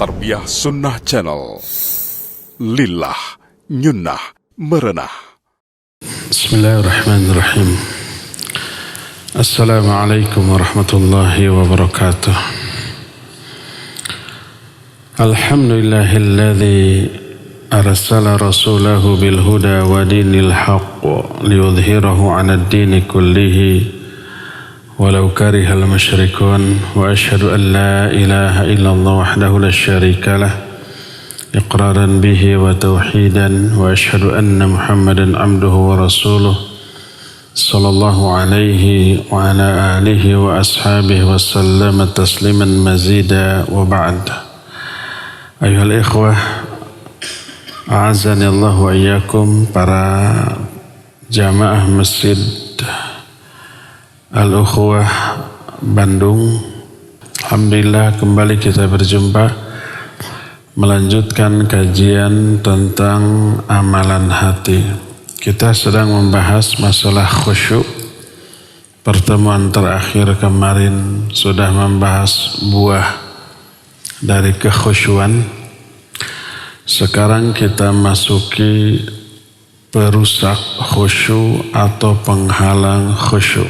Tarbiyah Sunnah Channel. Lillah, nyunnah, merenah. Bismillahirrahmanirrahim. Assalamualaikum warahmatullahi wabarakatuh. Alhamdulillahilladzi arsala rasulahu bilhuda wa dinil haqq liyudhhirahu 'alad dini kullihi walau karihal musyrikun, wa asyhadu an la ilaha illallah wahdahu la syarika lah iqraran bihi wa tauhidan, wa asyhadu anna Muhammadan abduhu wa rasuluh sallallahu alaihi wa ala alihi wa ashabihi wa sallama tasliman mazida, wa ba'd. Ayuhal ikhwah, a'azani Allah wa iyyakum, para jamaah masjid Al-Ukhuwah Bandung. Alhamdulillah kembali kita berjumpa melanjutkan kajian tentang amalan hati. Kita sedang membahas masalah khusyuk. Pertemuan terakhir kemarin sudah membahas buah dari kekhusyuan. Sekarang kita masuki perusak khusyuk atau penghalang khusyuk.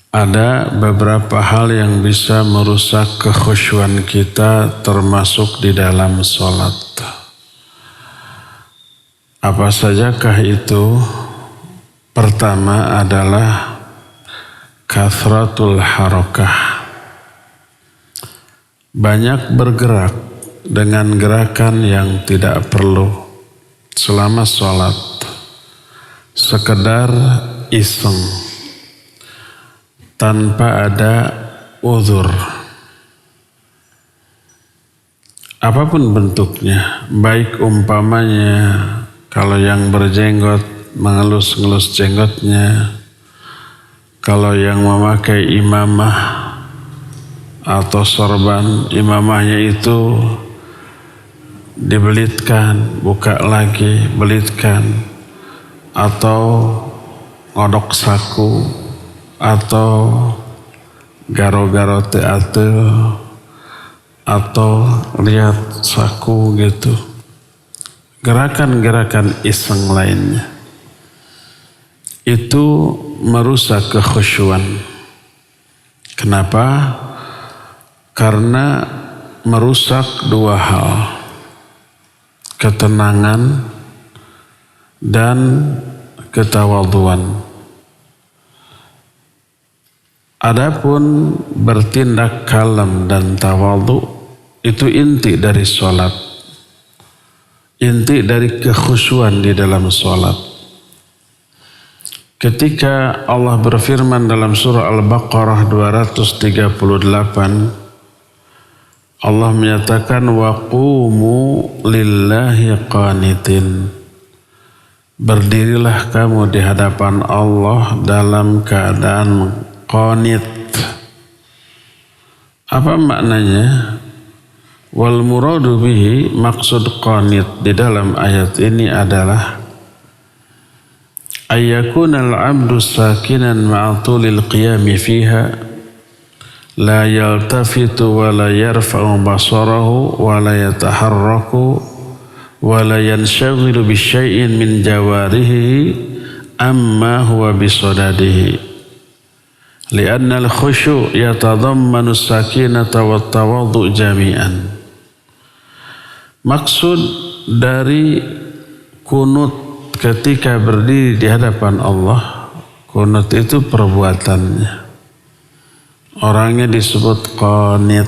Ada beberapa hal yang bisa merusak kekhusyuan kita, termasuk di dalam sholat. Apa sajakah itu? Pertama adalah kathratul harakah. Banyak bergerak dengan gerakan yang tidak perlu selama sholat, sekedar iseng, tanpa ada uzur. Apapun bentuknya, baik umpamanya kalau yang berjenggot mengelus-ngelus jenggotnya, kalau yang memakai imamah atau sorban, imamahnya itu dibelitkan, buka lagi, belitkan, atau ngodok saku, atau garo-garo teater, atau lihat saku gitu. Gerakan-gerakan iseng lainnya itu merusak kekhusyuan. Kenapa? Karena merusak dua hal: ketenangan dan ketawadhuan. Adapun bertindak kalem dan tawadhu itu inti dari sholat, inti dari kekhusyuan di dalam sholat. Ketika Allah berfirman dalam surah Al-Baqarah 238, Allah menyatakan wa qumu lillahi qanitin. Berdirilah kamu di hadapan Allah dalam keadaan qanit. Apa maknanya? Wal muradu bihi, maksud qanit di dalam ayat ini adalah ayyakunal abdu sakinan ma'atulil qiyami fiha, la yaltafitu wa la yarfa'u basarahu wa la yataharraku wa la yanshaghilu bisyai'in min jawarihi amma huwa bisadadihi. Lianna al-khusyu' yatadammanu sakinata wa tawadhu' jami'an. Maksud dari kunut ketika berdiri di hadapan Allah, kunut itu perbuatannya. Orangnya disebut qanit.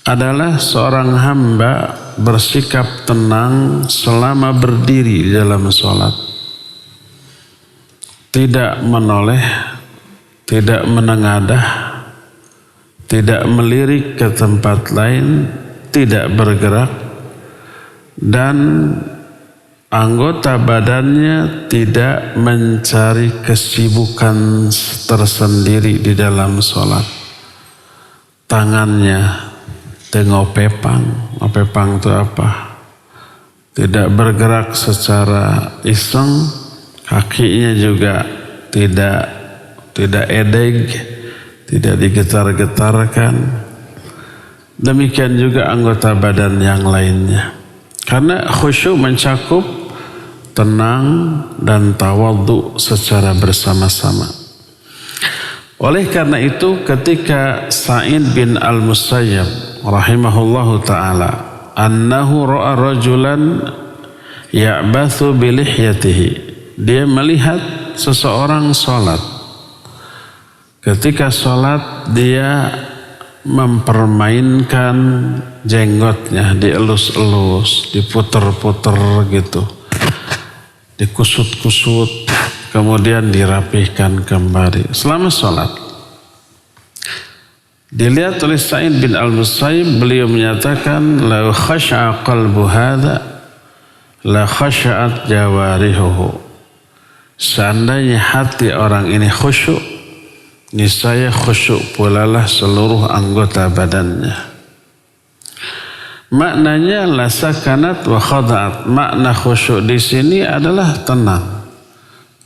Adalah seorang hamba bersikap tenang selama berdiri di dalam sholat. Tidak menoleh, tidak menengadah, tidak melirik ke tempat lain, tidak bergerak, dan anggota badannya tidak mencari kesibukan tersendiri di dalam sholat. Tangannya tengopepang. Opepang itu apa? tidak bergerak secara iseng, kakinya juga tidak edeg, tidak digetar-getarkan. Demikian juga anggota badan yang lainnya. Karena khusyuk mencakup tenang dan tawadhu secara bersama-sama. Oleh karena itu ketika Sa'id bin Al-Musayyab rahimahullahu ta'ala annahu ra'a rajulan ya'bathu bilihyatihi, dia melihat seseorang sholat. Ketika sholat dia mempermainkan jenggotnya, dielus-elus, diputer-puter gitu, dikusut-kusut, kemudian dirapihkan kembali selama sholat. Dilihat oleh Sa'id bin Al-Musayyib, beliau menyatakan la khasha'a qalbu hadha la khasha'at jawarihuhu. Seandainya hati orang ini khusyuk, niscaya khusyuk pula lah seluruh anggota badannya. Maknanya la sakanat wa khada'at. Makna khusyuk di sini adalah tenang,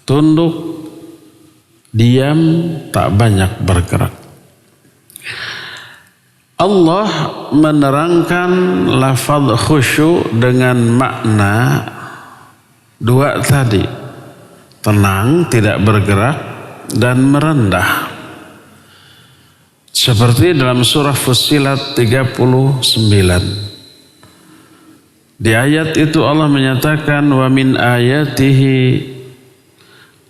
tunduk, diam, tak banyak bergerak. Allah menerangkan lafaz khusyuk dengan makna dua tadi, tenang, tidak bergerak, dan merendah. Seperti dalam surah Fussilat 39. Di ayat itu Allah menyatakan wa min ayatihi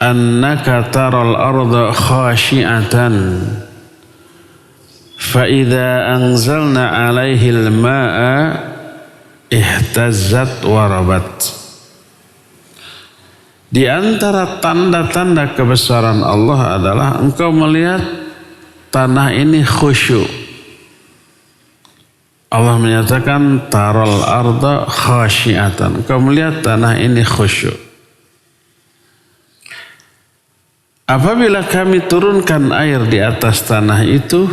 annaka taral arda khashi'atan fa idza anzalna 'alaihil ma'a ihtazzat wa rabat. Di antara tanda-tanda kebesaran Allah adalah engkau melihat tanah ini khusyuk. Allah menyatakan taral arda khasyiatan. Engkau melihat tanah ini khusyuk. Apabila kami turunkan air di atas tanah itu,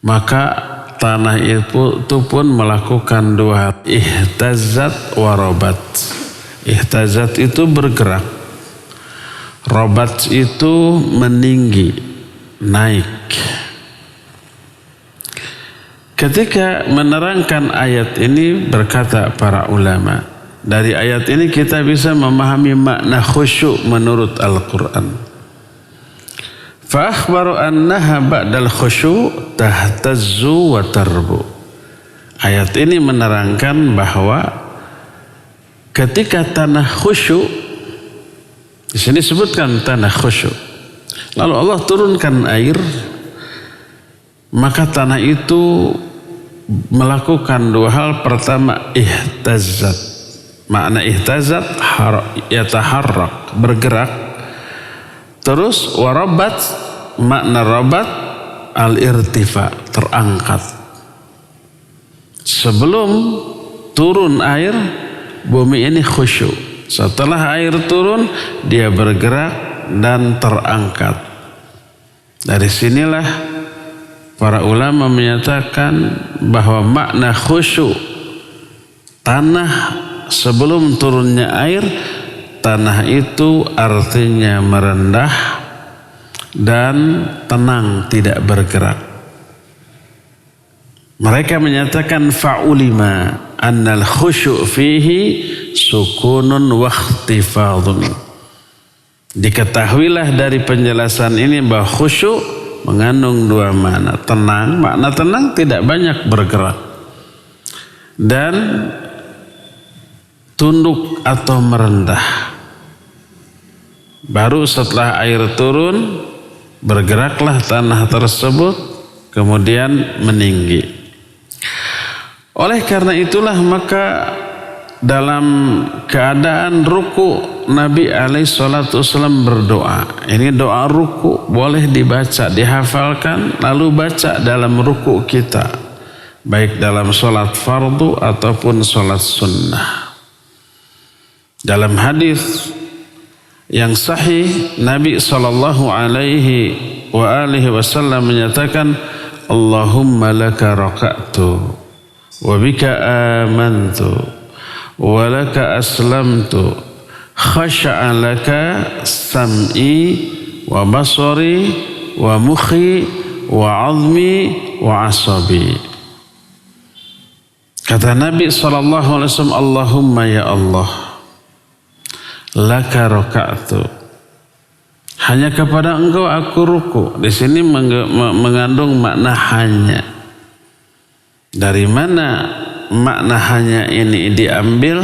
maka tanah itu pun melakukan dua, ihtazzat wa rabat. Ihtazat itu bergerak, robat itu meninggi, naik. Ketika menerangkan ayat ini berkata para ulama, dari ayat ini kita bisa memahami makna khusyuk menurut Al-Quran. Fa akhbaru annaha ba'dal khusyuk tahtazzu wa tarbu. Ayat ini menerangkan bahwa ketika tanah khusyuk, di sini sebutkan tanah khusyuk, lalu Allah turunkan air, maka tanah itu melakukan dua hal. Pertama, ihtazat. Makna ihtazat yataharrak, bergerak. Terus warabat, makna rabat al-irtifa, terangkat. Sebelum turun air, bumi ini khusyuk. Setelah air turun, dia bergerak dan terangkat. Dari sinilah para ulama menyatakan bahwa makna khusyuk, tanah sebelum turunnya air, tanah itu artinya merendah dan tenang, tidak bergerak. Mereka menyatakan fa'ulima annal khusyuk fihi sukunun wa ikhtifadun. Diketahuilah dari penjelasan ini bahwa khusyuk mengandung dua makna. Tenang, makna tenang tidak banyak bergerak, dan tunduk atau merendah. Baru setelah air turun, bergeraklah tanah tersebut, kemudian meninggi. Oleh karena itulah maka dalam keadaan ruku Nabi SAW berdoa. Ini doa ruku, boleh dibaca, dihafalkan, lalu baca dalam ruku kita, baik dalam sholat fardu ataupun sholat sunnah. Dalam hadis yang sahih, Nabi SAW menyatakan, Allahumma laka raka'tu wa bika amantu walaka aslamtu khasha'a laka sam'i wa basari wa mukhi wa 'azmi wa 'asabi. Kata Nabi SAW, Allahumma ya Allah, laka raka'tu, hanya kepada engkau aku ruku. Di sini mengandung makna hanya. Dari mana makna hanya ini diambil?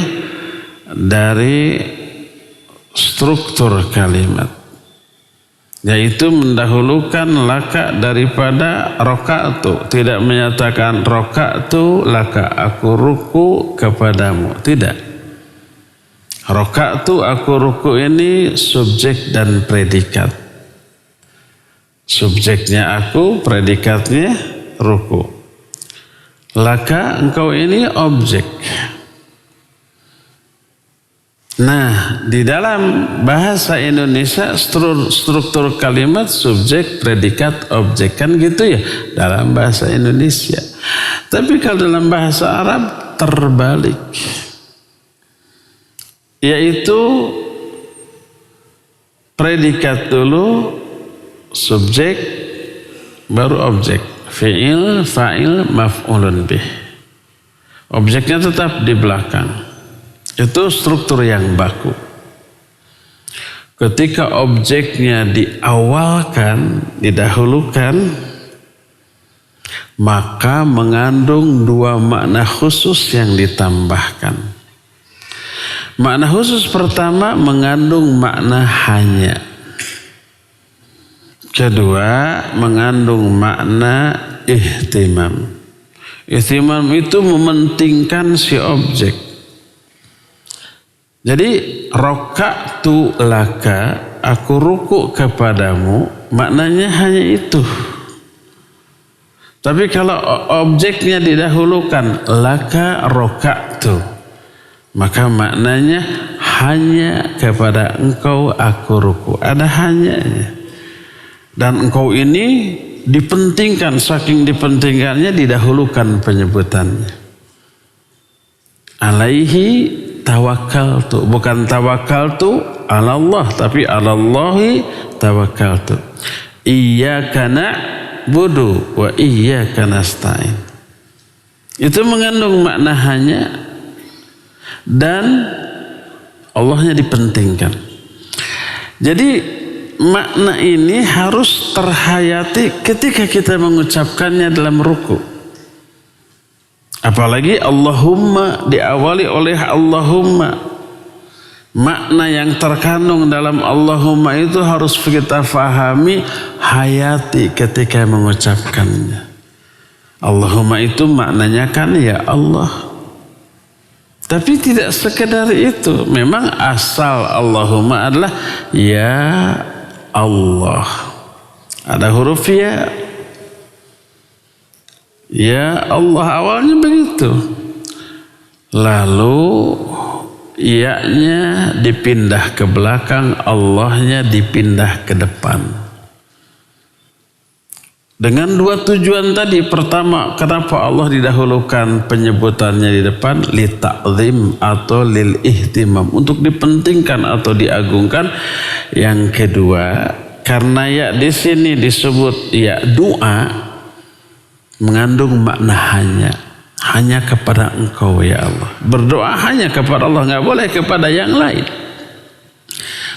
Dari struktur kalimat, yaitu mendahulukan laka daripada roka'tu. Tidak menyatakan roka'tu laka, aku ruku kepadamu. Tidak. Roka'tu, aku ruku ini subjek dan predikat. Subjeknya aku, predikatnya ruku. Laka, engkau ini objek. Nah, di dalam bahasa Indonesia struktur kalimat subjek, predikat, objek, kan gitu ya dalam bahasa Indonesia. Tapi kalau dalam bahasa Arab terbalik, yaitu predikat dulu, subjek, baru objek. Fi'il, fa'il, maf'ulun bih. Objeknya tetap di belakang. Itu struktur yang baku. Ketika objeknya diawalkan, didahulukan, maka mengandung dua makna khusus yang ditambahkan. Makna khusus pertama mengandung makna hanya. Kedua mengandung makna ihtimam. Ihtimam itu mementingkan si objek. Jadi roka'tu laka, aku ruku kepadamu, maknanya hanya itu. Tapi kalau objeknya didahulukan laka roka'tu, maka maknanya hanya kepada engkau aku ruku. Ada hanyanya. Dan engkau ini dipentingkan, saking dipentingkannya didahulukan penyebutannya. Alaihi tawakkaltu, bukan tawakkaltu ala Allah, tapi ala Allahi tawakkaltu. Iyyaka na'budu wa iyyaka nasta'in. Itu mengandung makna hanya dan Allahnya dipentingkan. Jadi makna ini harus terhayati ketika kita mengucapkannya dalam ruku. Apalagi Allahumma diawali oleh Allahumma. Makna yang terkandung dalam Allahumma itu harus kita fahami, hayati ketika mengucapkannya. Allahumma itu maknanya kan ya Allah. Tapi tidak sekedar itu. Memang asal Allahumma adalah ya Allah. Ada huruf ya. Ya Allah, awalnya begitu. Lalu ya-nya dipindah ke belakang, Allahnya dipindah ke depan. Dengan dua tujuan tadi. Pertama, kenapa Allah didahulukan penyebutannya di depan? Li ta'zim atau lil ihtimam, untuk dipentingkan atau diagungkan. Yang kedua, karena ya di sini disebut ya doa, mengandung makna hanya kepada engkau ya Allah. Berdoa hanya kepada Allah, nggak boleh kepada yang lain.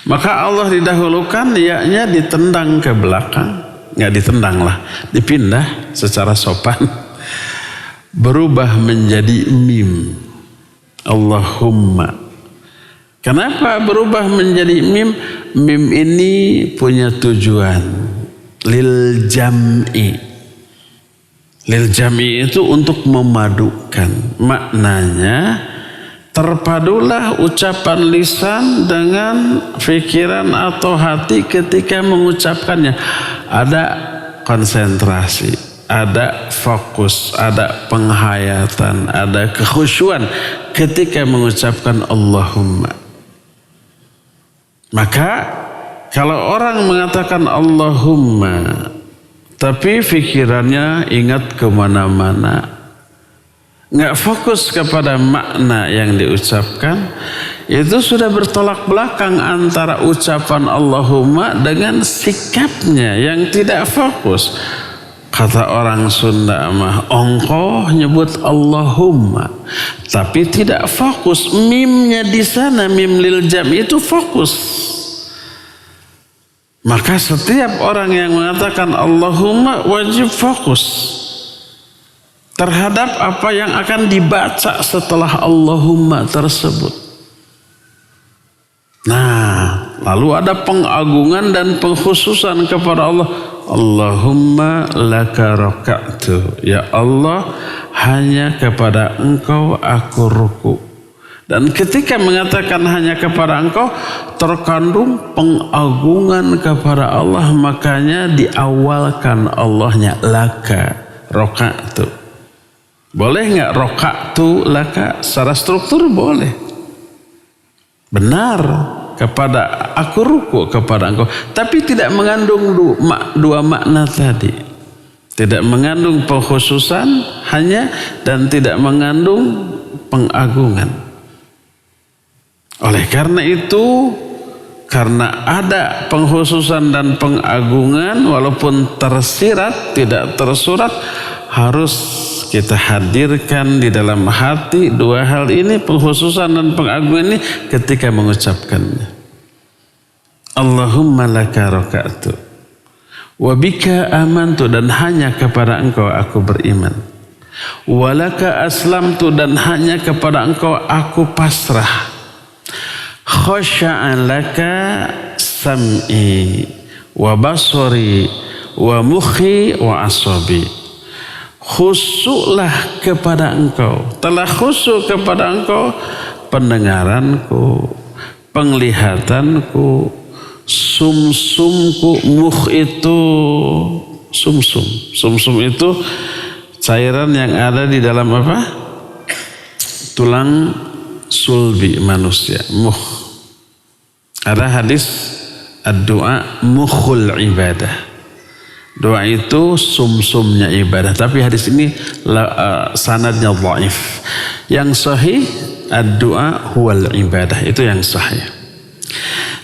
Maka Allah didahulukan, ya-nya ditendang ke belakang. Nggak ditendang lah, dipindah secara sopan, berubah menjadi mim. Allahumma. Kenapa berubah menjadi mim? Mim ini punya tujuan lil jam'i. Lil jam'i itu untuk memadukan. Maknanya terpadulah ucapan lisan dengan pikiran atau hati ketika mengucapkannya. Ada konsentrasi, ada fokus, ada penghayatan, ada kekhusyuan ketika mengucapkan Allahumma. Maka kalau orang mengatakan Allahumma tapi pikirannya ingat kemana-mana, nggak fokus kepada makna yang diucapkan, itu sudah bertolak belakang antara ucapan Allahumma dengan sikapnya yang tidak fokus. Kata orang Sunda mah, ongkoh nyebut Allahumma tapi tidak fokus. Mimnya di sana, mim lil jam itu fokus. Maka setiap orang yang mengatakan Allahumma wajib fokus terhadap apa yang akan dibaca setelah Allahumma tersebut. Nah, lalu ada pengagungan dan pengkhususan kepada Allah. Allahumma laka raka'tu. Ya Allah, hanya kepada Engkau aku ruku. Dan ketika mengatakan hanya kepada Engkau, terkandung pengagungan kepada Allah. Makanya diawalkan Allahnya laka raka'tu. Boleh nggak roka'tu laka? Secara struktur boleh. Benar, kepada aku ruku kepada Engkau. Tapi tidak mengandung dua makna tadi. Tidak mengandung pengkhususan hanya dan tidak mengandung pengagungan. Oleh karena itu, karena ada pengkhususan dan pengagungan walaupun tersirat, tidak tersurat, harus kita hadirkan di dalam hati dua hal ini, pengkhususan dan pengagungan ini ketika mengucapkannya. Allahumma laka raka'tu wa bika amantu, dan hanya kepada Engkau aku beriman. Wa laka aslamtu, dan hanya kepada Engkau aku pasrah. Khasha'an laka sam'i wa basari wa mukhi wa asabi. Khusyuklah kepada Engkau. Telah khusyuk kepada Engkau pendengaranku, penglihatanku, sumsumku. Mukh itu sumsum. Sumsum itu cairan yang ada di dalam apa? Tulang sulbi manusia. Mukh. Ada hadis ad-du'a mukhul ibadah. Doa itu sumsumnya ibadah. Tapi hadis ini sanadnya dhaif. Yang sahih ad-du'a huwal ibadah. Itu yang sahih.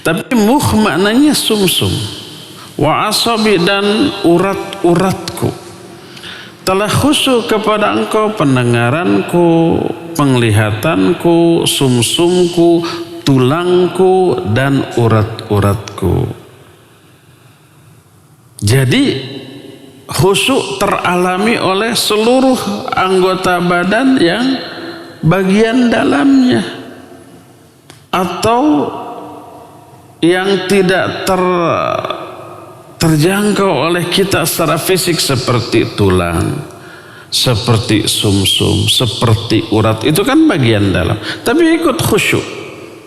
Tapi mukh maknanya sumsum. Wa asabi, dan urat-uratku. Telah khusyuk kepada Engkau pendengaranku, penglihatanku, sumsumku, tulangku, dan urat-uratku. Jadi khusyuk teralami oleh seluruh anggota badan yang bagian dalamnya, atau yang tidak terjangkau oleh kita secara fisik seperti tulang, seperti sumsum, seperti urat. Itu kan bagian dalam, tapi ikut khusyuk.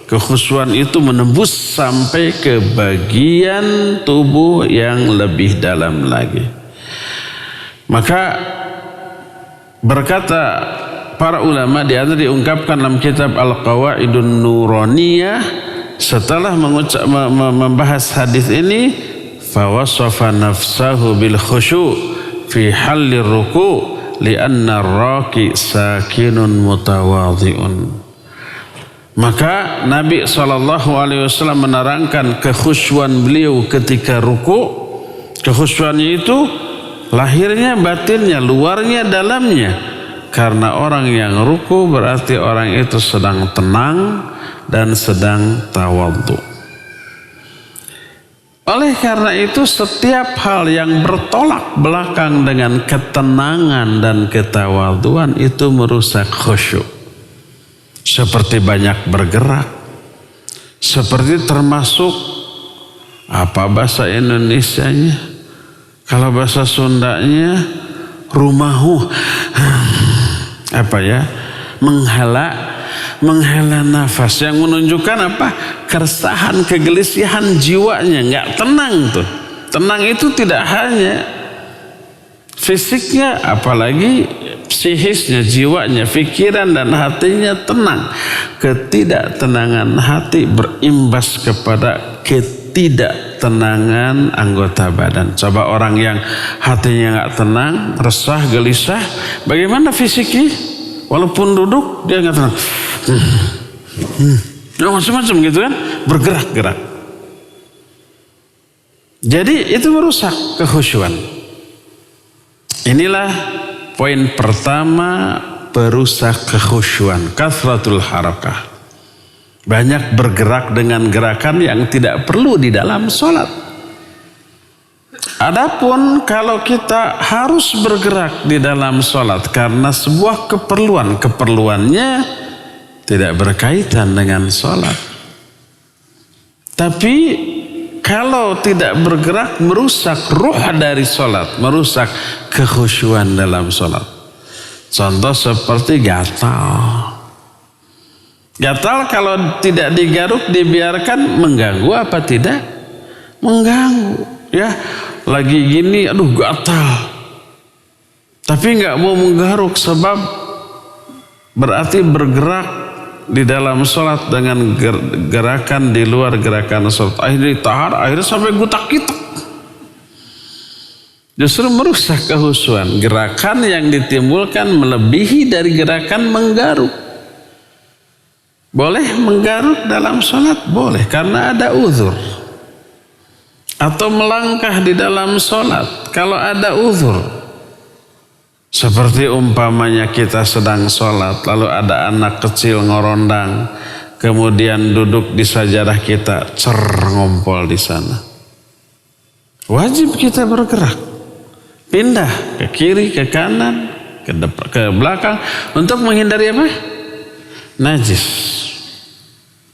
Kekhusyuan itu menembus sampai ke bagian tubuh yang lebih dalam lagi. Maka berkata para ulama, di antara diungkapkan dalam kitab Al-Qawaidun Nuraniyah, setelah membahas hadis ini, fawasafa nafsahu bil khusyu' fi halir ruku' li'anna ar-raki sakinun mutawadhi'un. Maka Nabi SAW menerangkan kekhusyuan beliau ketika ruku. Kekhusyuannya itu lahirnya, batinnya, luarnya, dalamnya. Karena orang yang ruku berarti orang itu sedang tenang dan sedang tawadhu. Oleh karena itu, setiap hal yang bertolak belakang dengan ketenangan dan ketawadhuan itu merusak khusyuk. Seperti banyak bergerak, seperti termasuk apa bahasa Indonesianya, kalau bahasa Sundanya rumahu, apa ya, menghela nafas, yang menunjukkan apa? Keresahan, kegelisahan jiwanya, nggak tenang tuh. Tenang itu tidak hanya fisiknya, apalagi psikisnya, jiwanya, pikiran dan hatinya tenang. Ketidaktenangan hati berimbas kepada ketidaktenangan anggota badan. Coba orang yang hatinya nggak tenang, resah, gelisah, bagaimana fisiknya? Walaupun duduk dia nggak tenang. Macam-macam gitu kan, bergerak-gerak. Jadi itu merusak kekhusyuan. Inilah poin pertama perusak kekhusyuan, kasratul harakah. Banyak bergerak dengan gerakan yang tidak perlu di dalam sholat. Adapun kalau kita harus bergerak di dalam sholat karena sebuah keperluannya tidak berkaitan dengan sholat. Tapi kalau tidak bergerak merusak ruh dari sholat, merusak kekhusyuan dalam sholat. Contoh seperti gatal. Gatal kalau tidak digaruk, dibiarkan mengganggu apa tidak? Mengganggu. Ya, lagi gini, aduh gatal. Tapi nggak mau menggaruk sebab berarti bergerak di dalam sholat dengan gerakan di luar gerakan sholat. Akhirnya ditahan, akhirnya sampai gutak-gitak. Justru merusak kekhusyuan. Gerakan yang ditimbulkan melebihi dari gerakan menggaruk. Boleh menggaruk dalam sholat? Boleh, karena ada uzur. Atau melangkah di dalam sholat kalau ada uzur. Seperti umpamanya kita sedang sholat, lalu ada anak kecil ngorondang, kemudian duduk di sajadah kita, ngompol di sana. Wajib kita bergerak, pindah ke kiri, ke kanan, ke depan, ke belakang, untuk menghindari apa? Najis.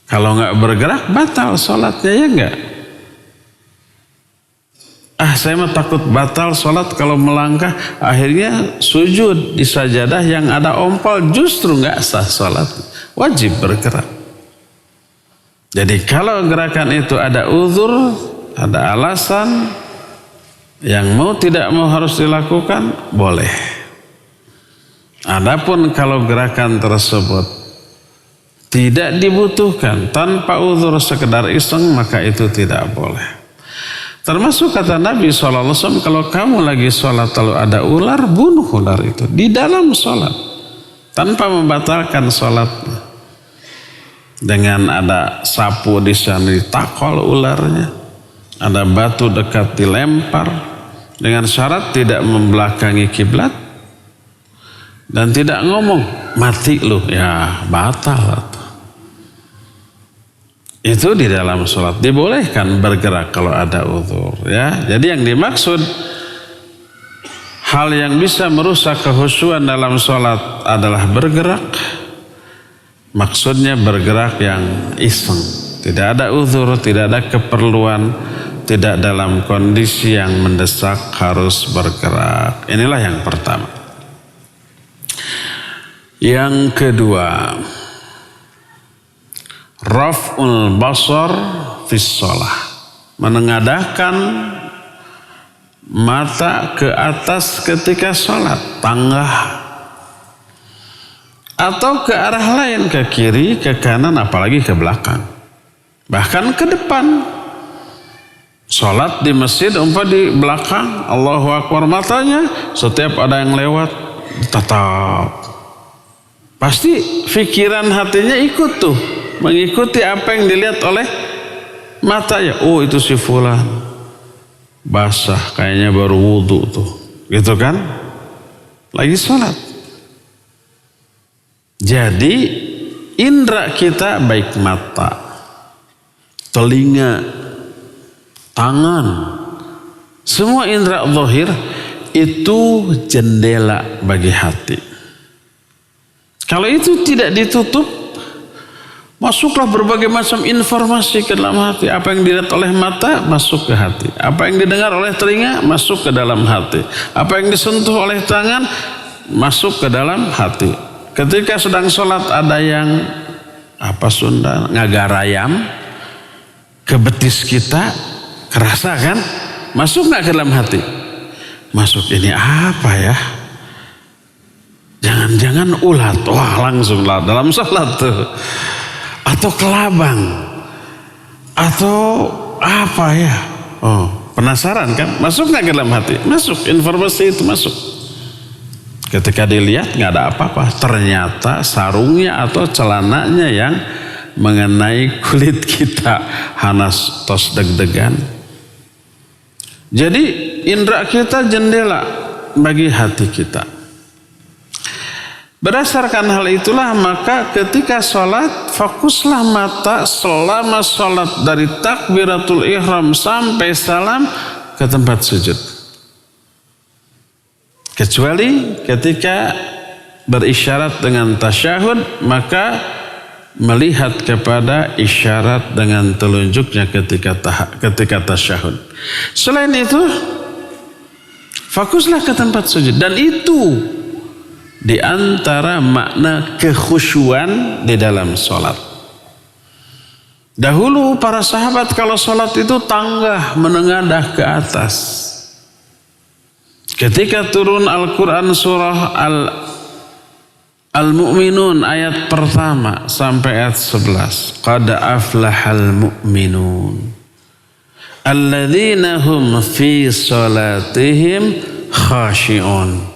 Kalau nggak bergerak, batal sholatnya, ya nggak? Saya mah takut batal sholat kalau melangkah, akhirnya sujud di sajadah yang ada ompol, justru nggak sah sholat. Wajib bergerak. Jadi kalau gerakan itu ada uzur, ada alasan, yang mau tidak mau harus dilakukan, boleh. Adapun kalau gerakan tersebut tidak dibutuhkan, tanpa uzur, sekedar iseng, maka itu tidak boleh. Termasuk kata Nabi SAW, kalau kamu lagi sholat lalu ada ular, bunuh ular itu di dalam sholat tanpa membatalkan sholatnya. Dengan ada sapu di sana ditakol ularnya, ada batu dekat dilempar, dengan syarat tidak membelakangi kiblat dan tidak ngomong mati lu, ya batal. Itu di dalam sholat dibolehkan bergerak kalau ada uzur, ya. Jadi yang dimaksud hal yang bisa merusak kekhusyuan dalam sholat adalah bergerak. Maksudnya bergerak yang iseng, tidak ada uzur, tidak ada keperluan, tidak dalam kondisi yang mendesak harus bergerak. Inilah yang pertama. Yang kedua, raf'ul basar fis shalah, menengadahkan mata ke atas ketika sholat, tanggah atau ke arah lain, ke kiri, ke kanan, apalagi ke belakang, bahkan ke depan. Sholat di masjid umpah di belakang, Allahu Akbar, matanya setiap ada yang lewat tatap, pasti pikiran hatinya ikut tuh, mengikuti apa yang dilihat oleh matanya. Oh, itu si fulan basah, kayaknya baru wudhu tuh, gitu kan, lagi sholat. Jadi indera kita, baik mata, telinga, tangan, semua indera zahir itu jendela bagi hati. Kalau itu tidak ditutup, masuklah berbagai macam informasi ke dalam hati. Apa yang dilihat oleh mata masuk ke hati, apa yang didengar oleh telinga masuk ke dalam hati, apa yang disentuh oleh tangan masuk ke dalam hati. Ketika sedang sholat ada yang apa Sunda ngagarayam ke betis kita, kerasa kan? Masuk nggak ke dalam hati? Masuk. Ini apa ya? Jangan-jangan ulat. Wah, langsung lah dalam sholat tuh. Atau kelabang, atau apa ya? Oh, penasaran kan? Masuk nggak ke dalam hati? Masuk, informasi itu masuk Ketika dilihat nggak ada apa-apa, ternyata sarungnya atau celananya yang mengenai kulit kita, hanas tos deg-degan. Jadi indera kita jendela bagi hati kita. Berdasarkan hal itulah maka ketika sholat fokuslah mata selama sholat dari takbiratul ihram sampai salam ke tempat sujud. Kecuali ketika berisyarat dengan tasyahud maka melihat kepada isyarat dengan telunjuknya ketika tasyahud. Selain itu fokuslah ke tempat sujud, dan itu di antara makna kekhusyuan di dalam sholat. Dahulu para sahabat kalau sholat itu tanggah menengadah ke atas. Ketika turun Al-Quran surah Al-Mu'minun ayat pertama sampai ayat 11. Qad aflahal mu'minun alladzina hum fi salatihim khashi'un.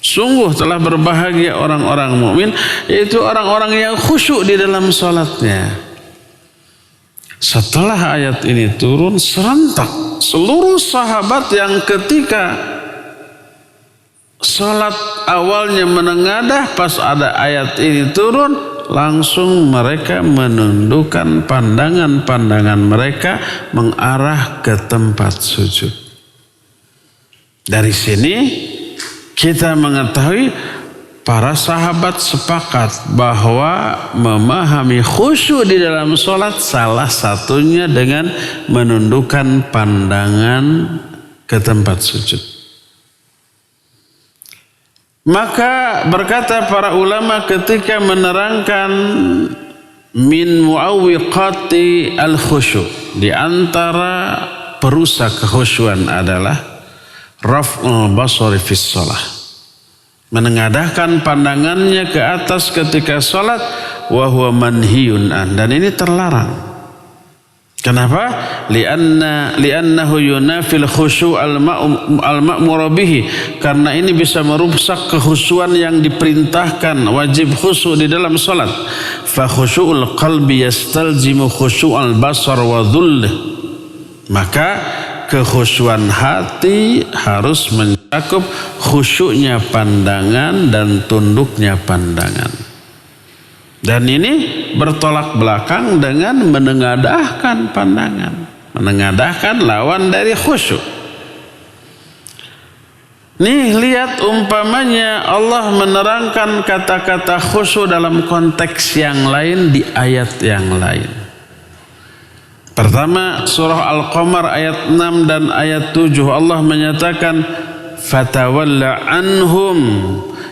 Sungguh telah berbahagia orang-orang mukmin, yaitu orang-orang yang khusyuk di dalam salatnya. Setelah ayat ini turun serentak seluruh sahabat yang ketika salat awalnya menengadah, pas ada ayat ini turun langsung mereka menundukkan pandangan-pandangan mereka mengarah ke tempat sujud. Dari sini kita mengetahui para sahabat sepakat bahwa memahami khusyuk di dalam sholat salah satunya dengan menundukkan pandangan ke tempat sujud. Maka berkata para ulama ketika menerangkan min muawwiqati al-khusyuk, di antara perusak kekhusyuan adalah raf'ul basari fis shalah, menengadahkan pandangannya ke atas ketika salat, wa huwa manhiyun an, dan ini terlarang. Kenapa? Li'annahu yunafil khusyu' al-ma'mur bihi, karena ini bisa merusak kekhusyuan yang diperintahkan, wajib khusyuk di dalam salat. Fa khusyu'ul qalbi yastalzimu khusyu'al basar wa dhull. Maka kekhusyuan hati harus mencakup khusyuknya pandangan dan tunduknya pandangan. Dan ini bertolak belakang dengan menengadahkan pandangan. Menengadahkan lawan dari khusyuk. Nih lihat umpamanya Allah menerangkan kata-kata khusyuk dalam konteks yang lain di ayat yang lain. Pertama surah Al-Qamar ayat 6 dan ayat 7 Allah menyatakan fatawalla anhum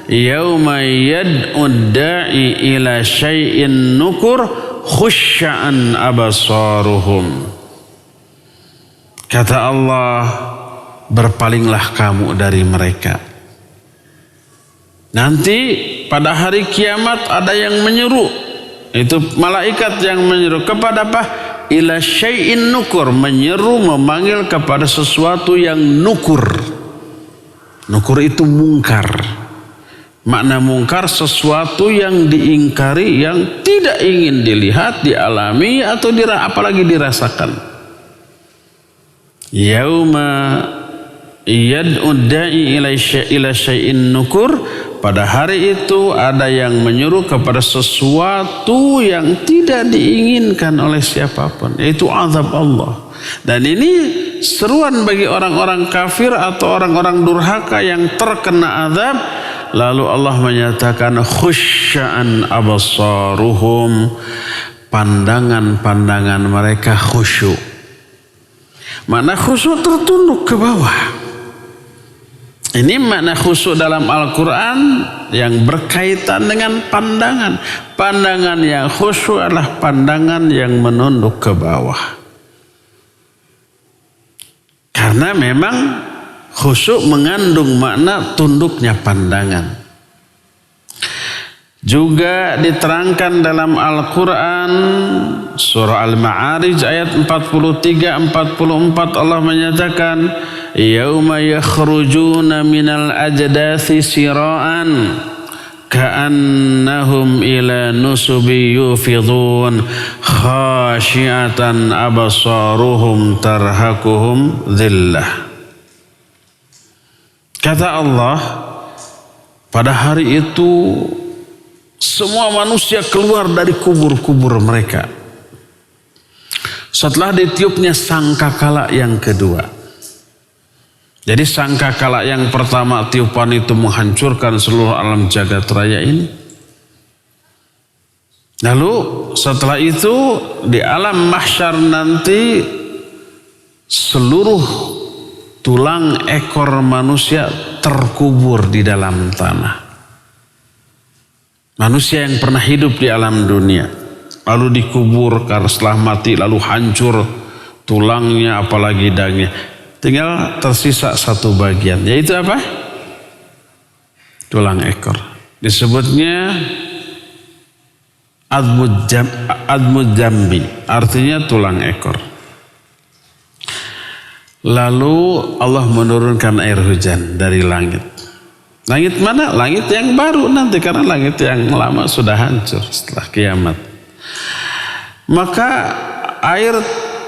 yauma yad'ud da'i ila syai'in nukur khusya'an abasaruhum. Kata Allah, berpalinglah kamu dari mereka. Nanti pada hari kiamat ada yang menyeru, itu malaikat yang menyeru kepada apa? Ila syai'in nukur, menyeru memanggil kepada sesuatu yang nukur. Nukur itu mungkar. Makna mungkar sesuatu yang diingkari, yang tidak ingin dilihat, dialami atau apalagi dirasakan. Yauma yad'ud da'i ila syai'in nukur, pada hari itu ada yang menyuruh kepada sesuatu yang tidak diinginkan oleh siapapun, yaitu azab Allah. Dan ini seruan bagi orang-orang kafir atau orang-orang durhaka yang terkena azab. Lalu Allah menyatakan khusya'an abasaruhum, pandangan-pandangan mereka khusyuk. Makna khusyuk tertunduk ke bawah. Ini makna khusyuk dalam Al-Quran yang berkaitan dengan pandangan. Pandangan yang khusyuk adalah pandangan yang menunduk ke bawah. Karena memang khusyuk mengandung makna tunduknya pandangan. Juga diterangkan dalam Al-Quran surah Al-Ma'arij ayat 43-44 Allah menyatakan yauma yakhrujuna minal ajdathi sira'an ka'annahum ila nusubi yufidun khashi'atan absaruhum tarhaquhum dhillah. Kata Allah, pada hari itu semua manusia keluar dari kubur-kubur mereka setelah ditiupnya sangkakala yang kedua. Jadi sangkakala yang pertama tiupan itu menghancurkan seluruh alam jagat raya ini. Lalu setelah itu di alam mahsyar nanti seluruh tulang ekor manusia terkubur di dalam tanah. Manusia yang pernah hidup di alam dunia lalu dikubur karena setelah mati lalu hancur tulangnya apalagi dagingnya, tinggal tersisa satu bagian, yaitu apa? Tulang ekor. Disebutnya admud jambi, artinya tulang ekor. Lalu Allah menurunkan air hujan dari langit. Langit mana? Langit yang baru nanti, karena langit yang lama sudah hancur setelah kiamat. Maka air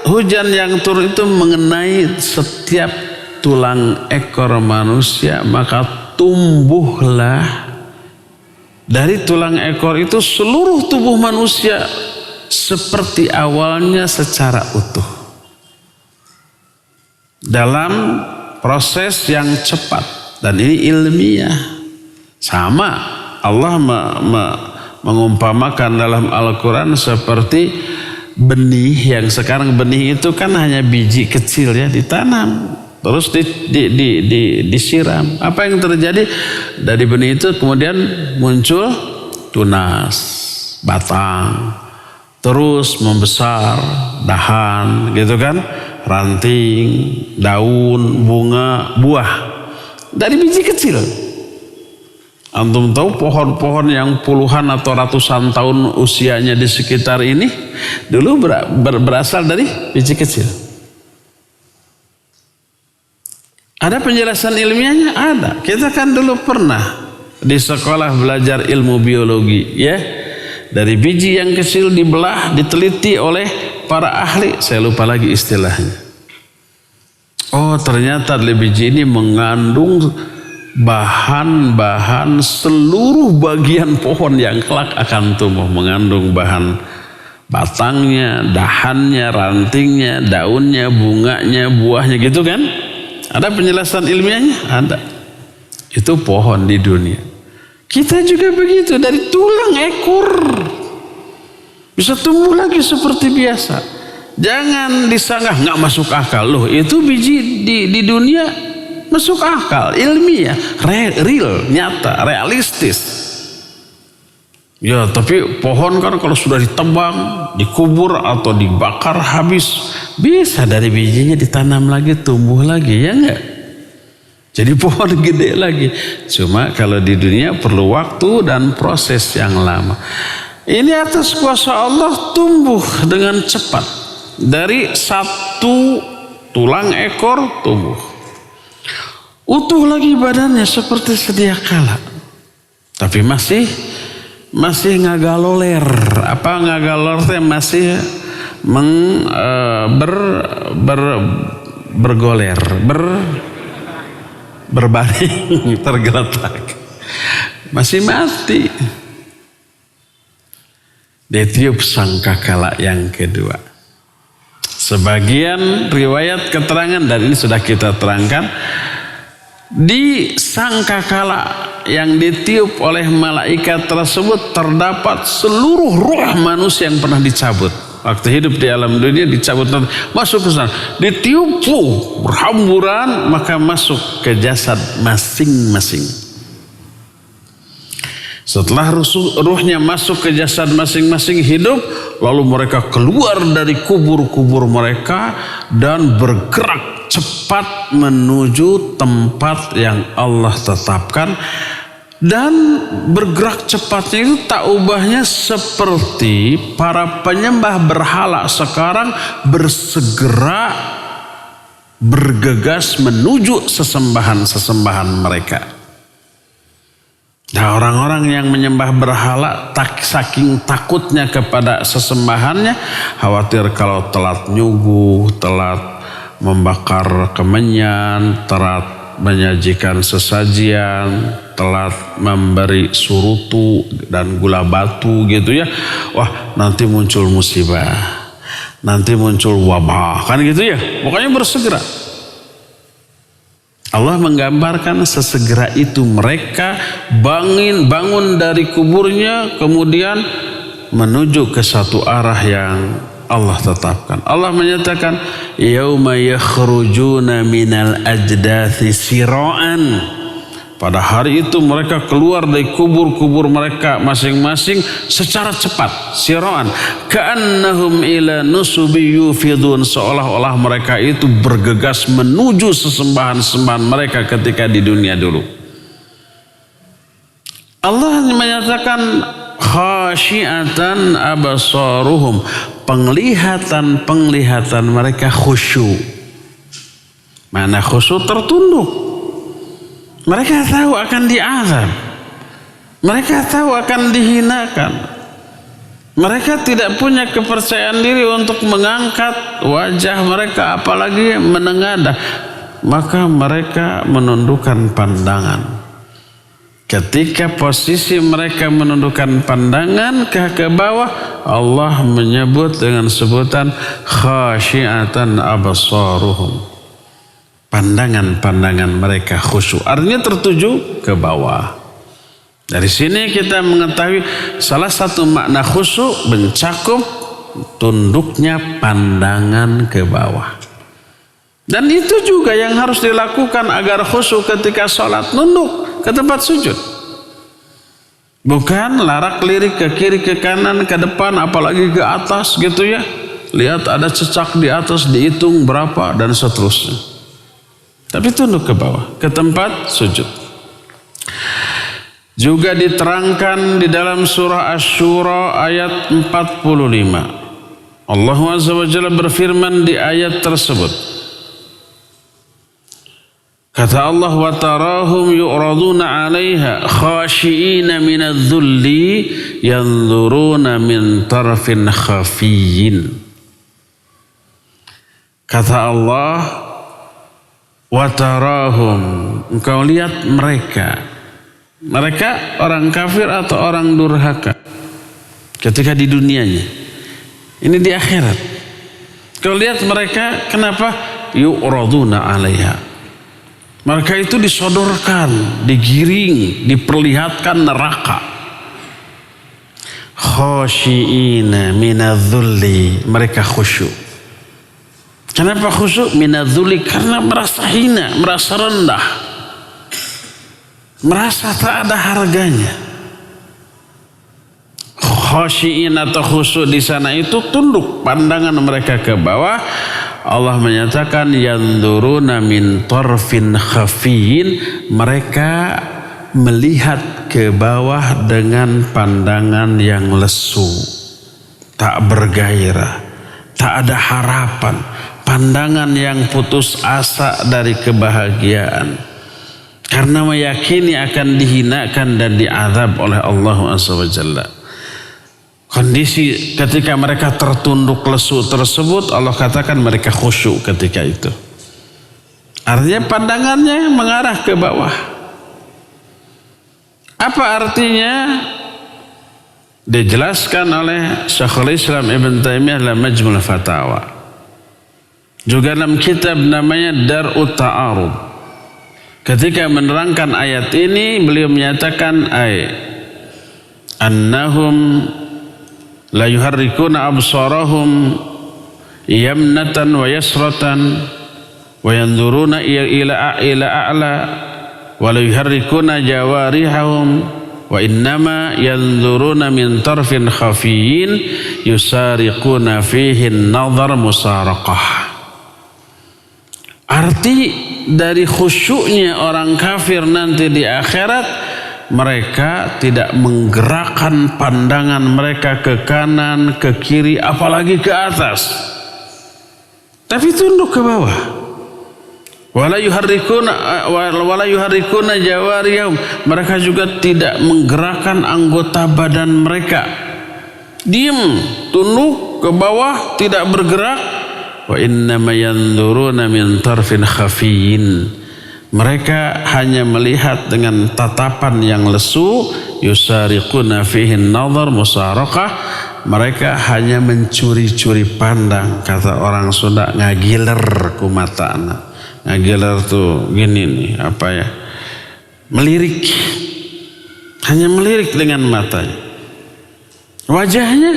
hujan yang turun itu mengenai setiap tulang ekor manusia, maka tumbuhlah dari tulang ekor itu seluruh tubuh manusia seperti awalnya secara utuh. Dalam proses yang cepat. Dan ini ilmiah. Sama Allah mengumpamakan dalam Al-Quran seperti benih, yang sekarang benih itu kan hanya biji kecil ya, ditanam terus disiram. Apa yang terjadi? Dari benih itu kemudian muncul tunas, batang, terus membesar, dahan gitu kan, ranting, daun, bunga, buah. Dari biji kecil. Antum tahu pohon-pohon yang puluhan atau ratusan tahun usianya di sekitar ini dulu berasal dari biji kecil. Ada penjelasan ilmiahnya? Ada. Kita kan dulu pernah di sekolah belajar ilmu biologi ya. Dari biji yang kecil dibelah, diteliti oleh para ahli. Saya lupa lagi istilahnya. Oh, ternyata biji ini mengandung bahan-bahan seluruh bagian pohon yang kelak akan tumbuh. Mengandung bahan batangnya, dahannya, rantingnya, daunnya, bunganya, buahnya gitu kan. Ada penjelasan ilmiahnya? Ada. Itu pohon di dunia. Kita juga begitu, dari tulang ekor bisa tumbuh lagi seperti biasa. Jangan disanggah nggak masuk akal. Loh, itu biji di dunia masuk akal, ilmiah, real, nyata, realistis. Ya, tapi pohon kan kalau sudah ditebang, dikubur atau dibakar habis, bisa dari bijinya ditanam lagi, tumbuh lagi, ya enggak? Jadi pohon gede lagi. Cuma kalau di dunia perlu waktu dan proses yang lama. Ini atas kuasa Allah tumbuh dengan cepat. Dari satu tulang ekor tumbuh. Utuh lagi badannya seperti sedia kala. Tapi masih ngagaloler. Apa ngagaloler? Masih bergoler, berbaring, tergeletak. Masih mati. Ditiup sangkakala yang kedua. Sebagian riwayat keterangan, dan ini sudah kita terangkan, di sangkakala yang ditiup oleh malaikat tersebut terdapat seluruh ruh manusia yang pernah dicabut. Waktu hidup di alam dunia dicabut, masuk ke sana, ditiup, berhamburan, maka masuk ke jasad masing-masing. Setelah ruhnya masuk ke jasad masing-masing hidup, lalu mereka keluar dari kubur-kubur mereka dan bergerak cepat menuju tempat yang Allah tetapkan. Dan bergerak cepatnya itu tak ubahnya seperti para penyembah berhala sekarang bersegera bergegas menuju sesembahan-sesembahan mereka. Nah, orang-orang yang menyembah berhala saking takutnya kepada sesembahannya, khawatir kalau telat nyuguh, telat membakar kemenyan, telat menyajikan sesajian, telat memberi surutu dan gula batu gitu ya. Wah, nanti muncul musibah, nanti muncul wabah, kan gitu ya. Pokoknya bersegera. Allah menggambarkan sesegera itu mereka bangun dari kuburnya, kemudian menuju ke satu arah yang Allah tetapkan. Allah menyatakan, yauma yakhrujuna minal ajdathi sira'an. Pada hari itu mereka keluar dari kubur-kubur mereka masing-masing secara cepat, sira'an, ka'annahum ila nusubi yufidun, seolah-olah mereka itu bergegas menuju sesembahan-sembahan mereka ketika di dunia dulu. Allah menyatakan khasyiatan absaruhum, penglihatan mereka khusyuk. Mana khusyuk? Tertunduk. Mereka tahu akan diazab. Mereka tahu akan dihinakan. Mereka tidak punya kepercayaan diri untuk mengangkat wajah mereka, apalagi menengadah. Maka mereka menundukkan pandangan. Ketika posisi mereka menundukkan pandangan ke bawah, Allah menyebut dengan sebutan khasyiatan absaruhum. Pandangan-pandangan mereka khusyuk, artinya tertuju ke bawah. Dari sini kita mengetahui salah satu makna khusyuk mencakup tunduknya pandangan ke bawah. Dan itu juga yang harus dilakukan agar khusyuk ketika sholat, nunduk ke tempat sujud. Bukan larak-lirik ke kiri ke kanan ke depan apalagi ke atas gitu ya. Lihat ada cecak di atas dihitung berapa dan seterusnya. Tapi tunduk ke bawah, ke tempat sujud. Juga diterangkan di dalam surah Asy-Syura ayat 45. Allah Azza wa Jalla berfirman di ayat tersebut. Kata Allah, wa tarahum yu'raduna 'alaiha khashi'ina minadh-dhulli yanzuruna min tarfin khafiyyin. Kata Allah, wa tarahum, engkau lihat mereka orang kafir atau orang durhaka ketika di dunianya, ini di akhirat. Kau lihat mereka, kenapa? Yu'raduna 'alaiha. Mereka itu disodorkan, digiring, diperlihatkan neraka. Khasyi'ina minadh-dhulli, mereka khusyuk. Kenapa khusyuk? Minadh-dhulli, karena merasa hina, merasa rendah, merasa tak ada harganya. Khasyi'in atau khusyuk di sana itu tunduk pandangan mereka ke bawah. Allah menyatakan yanzuruna min tarfin khafiyyin, mereka melihat ke bawah dengan pandangan yang lesu, tak bergairah, tak ada harapan, pandangan yang putus asa dari kebahagiaan, karena meyakini akan dihinakan dan diazab oleh Allah Azza wa Jalla. Kondisi ketika mereka tertunduk lesu tersebut, Allah katakan mereka khusyuk ketika itu. Artinya pandangannya mengarah ke bawah. Apa artinya? Dijelaskan oleh Syekhul Islam Ibn Taimiyah dalam Majmu' al-Fatawa. Juga dalam kitab namanya Dar'ut Ta'arud. Ketika menerangkan ayat ini, beliau menyatakan annahum la yuharrikuna absarahum yamnatan wa yasratan wa yanzuruna ila a'la wa la yuharrikuna jawarihahum wa innama yanzuruna min tarfin khafiyyin yusariquna fihi an-nadhar musaraqah. Arti dari khusyuknya orang kafir nanti di akhirat, mereka tidak menggerakkan pandangan mereka ke kanan, ke kiri, apalagi ke atas. Tapi tunduk ke bawah. Wala yuharrikuna jawarihum. Mereka juga tidak menggerakkan anggota badan mereka. Diam, tunduk ke bawah, tidak bergerak. Wa innama yanzuruna min tarfin khafiyyin. Mereka hanya melihat dengan tatapan yang lesu. Yusariquna fihi an-nazar musarakah. Mereka hanya mencuri-curi pandang. Kata orang Sunda, ngagiler ku mata anak. Ngagiler tuh gini nih, apa ya? Melirik. Hanya melirik dengan matanya. Wajahnya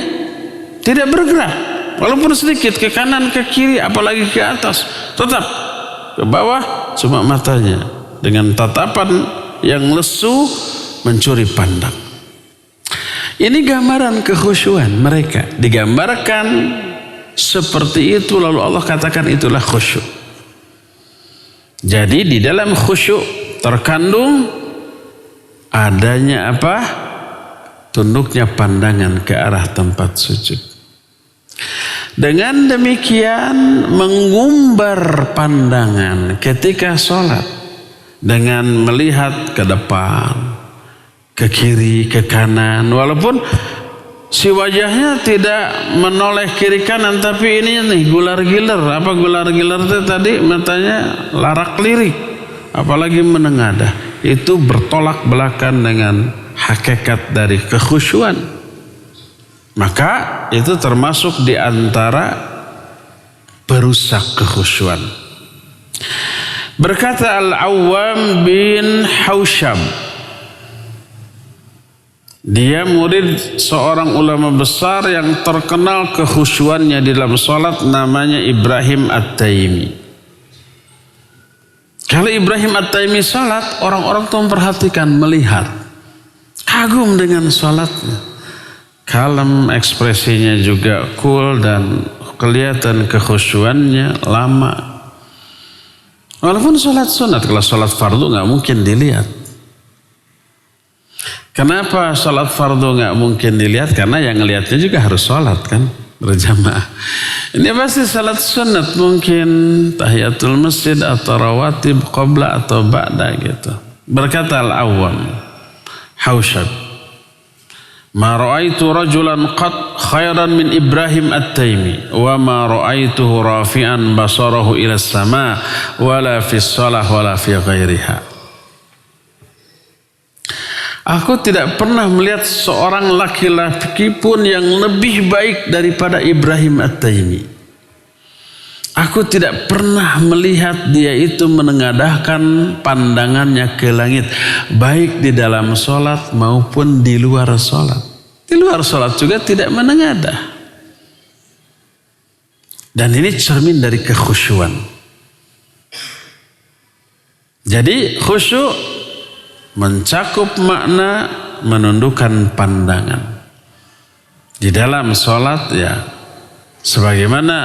tidak bergerak. Walaupun sedikit ke kanan, ke kiri, apalagi ke atas. Tetap ke bawah, cuma matanya. Dengan tatapan yang lesu, mencuri pandang. Ini gambaran kekhusyuan mereka. Digambarkan seperti itu, lalu Allah katakan itulah khusyuk. Jadi di dalam khusyuk terkandung adanya apa? Tunduknya pandangan ke arah tempat sujud. Dengan demikian mengumbar pandangan ketika sholat dengan melihat ke depan, ke kiri, ke kanan. Walaupun si wajahnya tidak menoleh kiri kanan, tapi ini nih gular-giler. Apa gular-giler itu tadi? Matanya larak lirik, apalagi menengadah. Itu bertolak belakang dengan hakikat dari kekhusyuan. Maka itu termasuk di antara perusak kekhusyuan. Berkata Al-Awwam bin Haushab, dia murid seorang ulama besar yang terkenal kekhusyuannya di dalam salat, namanya Ibrahim At-Taimi. Kalau Ibrahim At-Taimi salat, orang-orang tuh memperhatikan, melihat, kagum dengan salatnya. Kalem, ekspresinya juga cool dan kelihatan kekhusyuannya lama. Walaupun salat sunat, kalau salat fardu nggak mungkin dilihat. Kenapa salat fardu nggak mungkin dilihat? Karena yang ngelihatnya juga harus salat kan, berjamaah. Ini pasti salat sunat, mungkin tahiyatul masjid atau rawatib qabla atau ba'da gitu. Berkata Al-Awwam Haushab, ma ra'aitu rajulan qad khairan min Ibrahim At-Taimi wa ma ra'aituhu rafi'an basarahu ila as-sama wala fi shalah wala fi ghairiha. Aku tidak pernah melihat seorang laki-laki pun yang lebih baik daripada Ibrahim At-Taimi. Aku tidak pernah melihat dia itu menengadahkan pandangannya ke langit, baik di dalam sholat maupun di luar sholat. Di luar sholat juga tidak menengadah. Dan ini cermin dari kekhusyuan. Jadi khusyuk mencakup makna menundukkan pandangan. Di dalam sholat ya, sebagaimana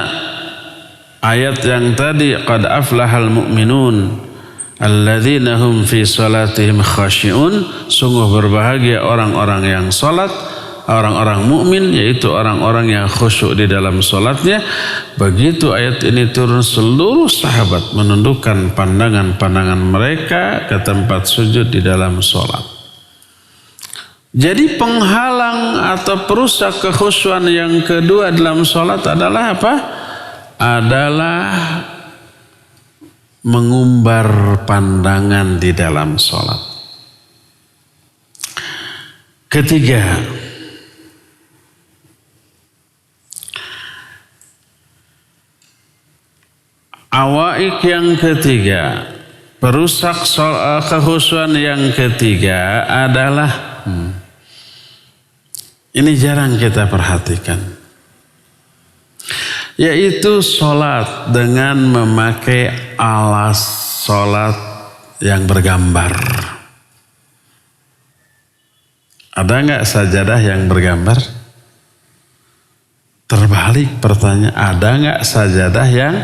ayat yang tadi, qad aflahal mu'minun alladzina hum fi salatihim khashi'un, sungguh berbahagia orang-orang yang salat, orang-orang mukmin, yaitu orang-orang yang khusyuk di dalam salatnya. Begitu ayat ini turun, seluruh sahabat menundukkan pandangan-pandangan mereka ke tempat sujud di dalam salat. Jadi penghalang atau perusak kekhusyuan yang kedua dalam salat adalah apa? Adalah mengumbar pandangan di dalam sholat. Ketiga, awaik yang ketiga, perusak kekhusyuan yang ketiga adalah ini jarang kita perhatikan, yaitu sholat dengan memakai alas sholat yang bergambar. Ada nggak sajadah yang bergambar? Terbalik pertanyaan, ada nggak sajadah yang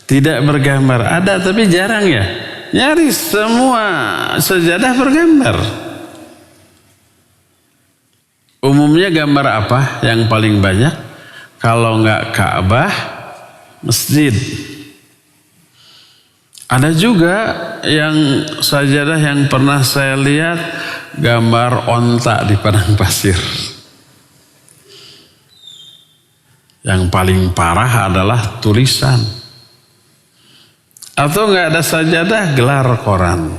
tidak bergambar? Ada, tapi jarang ya. nyaris semua sajadah bergambar. Umumnya gambar apa yang paling banyak? Kalau enggak Ka'bah, masjid. Ada juga yang sajadah yang pernah saya lihat gambar onta di padang pasir. Yang paling parah adalah tulisan. Atau enggak ada sajadah, gelar koran.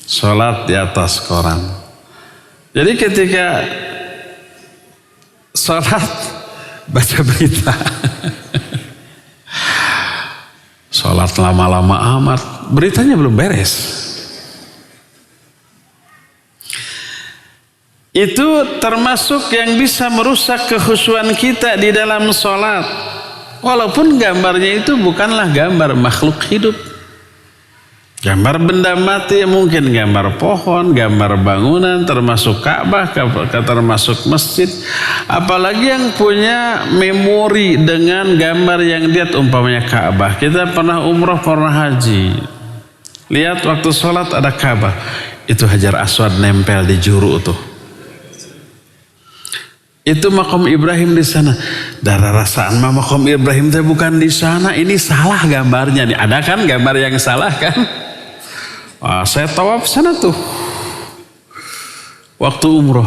Sholat di atas koran. Jadi ketika sholat baca berita. Sholat lama-lama amat, beritanya belum beres. Itu termasuk yang bisa merusak kekhusyuan kita di dalam sholat. Walaupun gambarnya itu bukanlah gambar makhluk hidup. Gambar benda mati, mungkin gambar pohon, gambar bangunan, termasuk Ka'bah, termasuk masjid. Apalagi yang punya memori dengan gambar yang lihat umpamanya Ka'bah. Kita pernah umroh, pernah haji. Lihat waktu sholat ada Ka'bah. Itu Hajar Aswad nempel di juru tuh. Itu Maqam Ibrahim di sana. Darah rasaan Maqam Ibrahim itu bukan di sana. Ini salah gambarnya nih. Ada kan gambar yang salah kan? Saya tawaf sana tuh waktu umroh.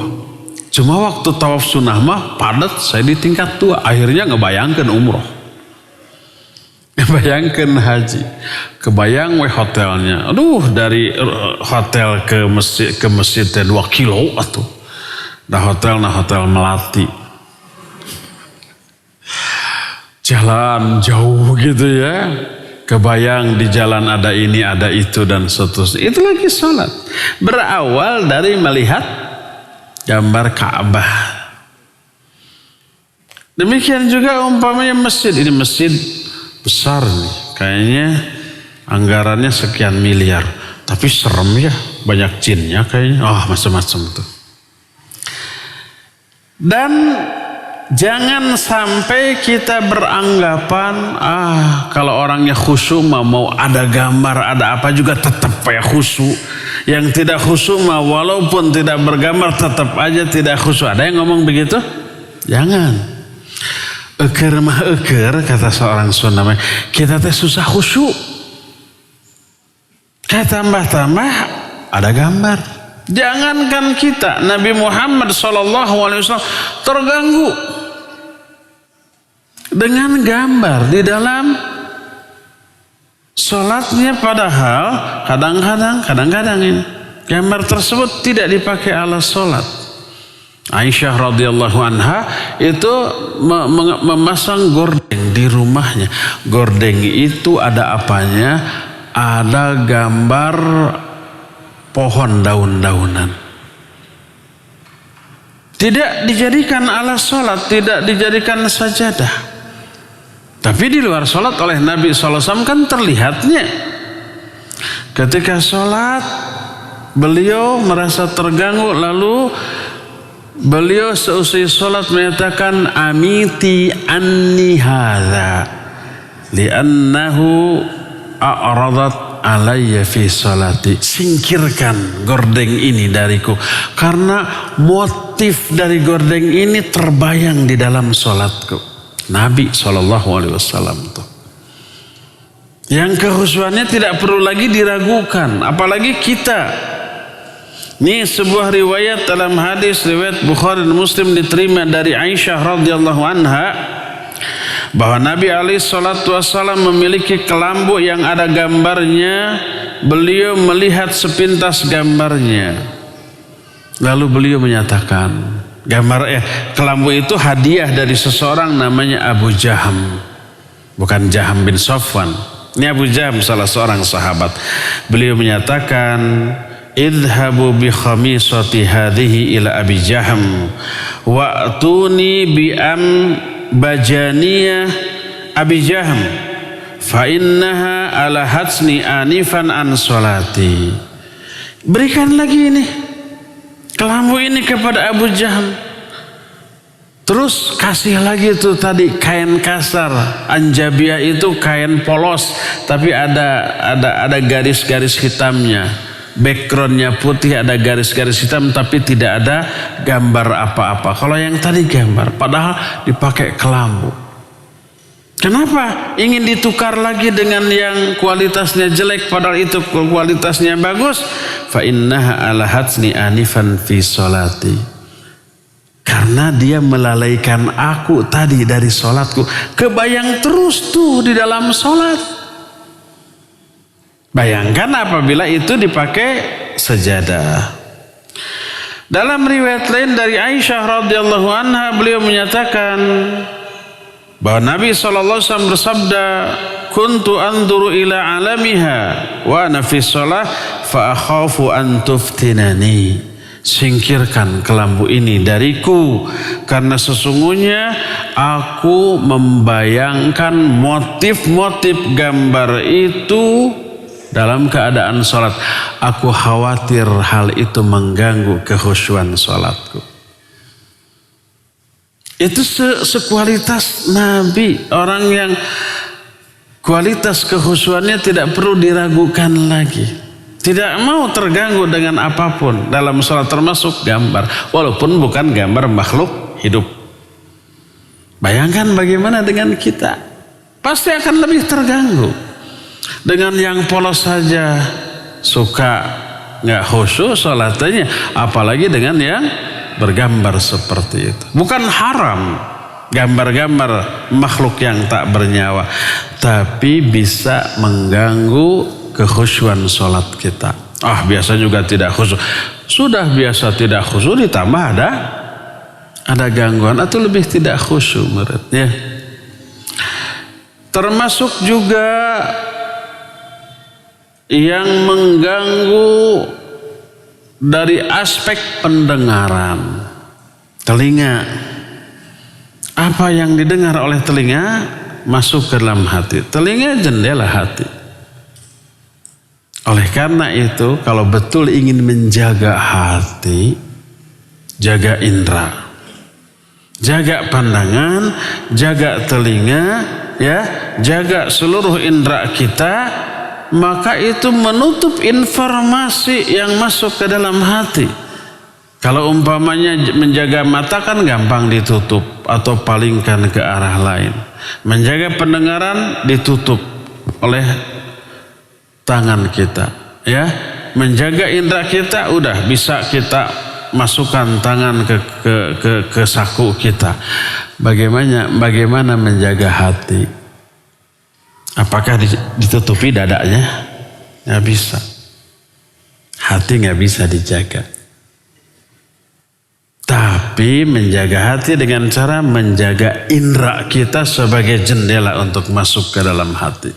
Cuma waktu tawaf sunnah mah padat, saya di tingkat 2. Akhirnya ngebayangkan umroh, ngebayangkan haji, kebayang hotelnya. Aduh, dari hotel ke masjid 2 kilo atuh. Nah hotel melati, jalan jauh gitu ya. Kebayang di jalan ada ini, ada itu, dan seterusnya. Itu lagi sholat. Berawal dari melihat gambar Ka'bah. Demikian juga umpamanya masjid. Ini masjid besar nih. Kayaknya anggarannya sekian miliar. Tapi serem ya. Banyak jinnya kayaknya. Macam-macam tuh. Dan jangan sampai kita beranggapan kalau orangnya khusyuk mau ada gambar ada apa juga tetap ya khusyuk. Yang tidak khusyuk walaupun tidak bergambar tetap aja tidak khusyuk. Ada yang ngomong begitu? Jangan. Eker mah eker kata seorang Sunda. Kita teh susah khusyuk. Kayak tambah-tambah ada gambar. Jangankan kita, Nabi Muhammad SAW terganggu dengan gambar di dalam sholatnya, padahal kadang-kadang ini gambar tersebut tidak dipakai alas sholat. Aisyah radhiyallahu anha itu memasang gordeng di rumahnya. Gordeng itu ada apanya? Ada gambar pohon daun-daunan. Tidak dijadikan alas sholat, tidak dijadikan sajadah. Tapi di luar sholat oleh Nabi SAW kan terlihatnya. Ketika sholat, beliau merasa terganggu, lalu beliau seusai sholat menyatakan amiti anni hadza li'annahu a'radat alayya fi salati. Singkirkan gordeng ini dariku karena motif dari gordeng ini terbayang di dalam sholatku. Nabi SAW tuh yang kekhusyuannya tidak perlu lagi diragukan, apalagi kita. Ini sebuah riwayat dalam hadis riwayat Bukhari dan Muslim diterima dari Aisyah radhiyallahu anha bahwa Nabi SAW memiliki kelambu yang ada gambarnya. Beliau melihat sepintas gambarnya, lalu beliau menyatakan kelambu itu hadiah dari seseorang namanya Abu Jaham, bukan Jaham bin Safwan. Ini Abu Jaham, salah seorang sahabat. Beliau menyatakan idhabu bi khamisati hadhihi ila Abi Jaham wa'tuni bi bajaniyah Abi Jaham fa innaha ala hatsni anifan an salati. Berikan lagi ini kelambu ini kepada Abu Jaham, Terus kasih lagi tuh tadi kain kasar. Anjabiyah itu kain polos tapi ada garis-garis hitamnya. Backgroundnya putih, ada garis-garis hitam tapi tidak ada gambar apa-apa. Kalau yang tadi gambar, padahal dipakai kelambu. Kenapa ingin ditukar lagi dengan yang kualitasnya jelek padahal itu kualitasnya bagus? Fa innaha alahatni anifan fi sholati. Karena dia melalaikan aku tadi dari sholatku. Kebayang terus tuh di dalam sholat. Bayangkan apabila itu dipakai sejadah. Dalam riwayat lain dari Aisyah radhiyallahu anha, beliau menyatakan bahwa Nabi SAW bersabda, kuntu anduru ila alamiha wa ana fi shalah fa akhafu an tuftinani. Singkirkan kelambu ini dariku karena sesungguhnya aku membayangkan motif-motif gambar itu dalam keadaan sholat. Aku khawatir hal itu mengganggu kekhusyuan sholatku. Itu sekualitas Nabi. Orang yang kualitas kekhusyuannya tidak perlu diragukan lagi. Tidak mau terganggu dengan apapun dalam sholat, termasuk gambar. Walaupun bukan gambar makhluk hidup. Bayangkan bagaimana dengan kita. Pasti akan lebih terganggu. Dengan yang polos saja suka nggak khusyuk sholatnya. Apalagi dengan yang bergambar seperti itu. Bukan haram gambar-gambar makhluk yang tak bernyawa, tapi bisa mengganggu kekhusyuan sholat kita. Biasa juga tidak khusyuk. Sudah biasa tidak khusyuk ditambah ada gangguan atau lebih tidak khusyuk menurutnya. Termasuk juga yang mengganggu dari aspek pendengaran. Telinga. Apa yang didengar oleh telinga masuk ke dalam hati. Telinga jendela hati. Oleh karena itu, kalau betul ingin menjaga hati, jaga indera. Jaga pandangan, jaga telinga, ya, jaga seluruh indera kita. Maka itu menutup informasi yang masuk ke dalam hati. Kalau umpamanya menjaga mata kan gampang ditutup atau palingkan ke arah lain. Menjaga pendengaran ditutup oleh tangan kita, ya. Menjaga indera kita udah bisa kita masukkan tangan ke saku kita. Bagaimana menjaga hati? Apakah ditutupi dadanya? Nggak bisa. Hati nggak bisa dijaga. Tapi menjaga hati dengan cara menjaga indera kita sebagai jendela untuk masuk ke dalam hati.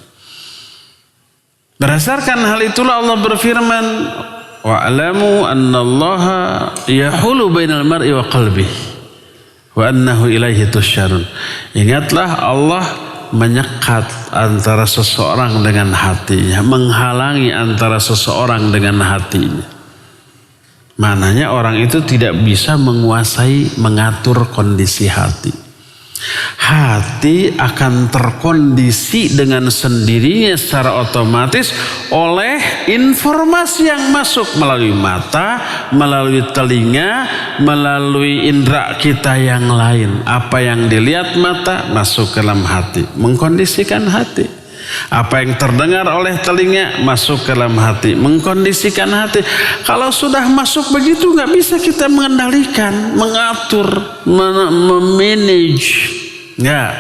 Berdasarkan hal itulah Allah berfirman, wa'lamu annallaha yahulu bainal mar'i wa qalbihi wa annahu ilaihi tusyarun. Ingatlah Allah menyekat antara seseorang dengan hatinya, menghalangi antara seseorang dengan hatinya. Mananya orang itu tidak bisa menguasai, mengatur kondisi hati. Hati akan terkondisi dengan sendirinya secara otomatis oleh informasi yang masuk melalui mata, melalui telinga, melalui indera kita yang lain. Apa yang dilihat mata masuk ke dalam hati, mengkondisikan hati. Apa yang terdengar oleh telinga masuk ke dalam hati, mengkondisikan hati. Kalau sudah masuk begitu nggak bisa kita mengendalikan, mengatur, memanage. Nggak.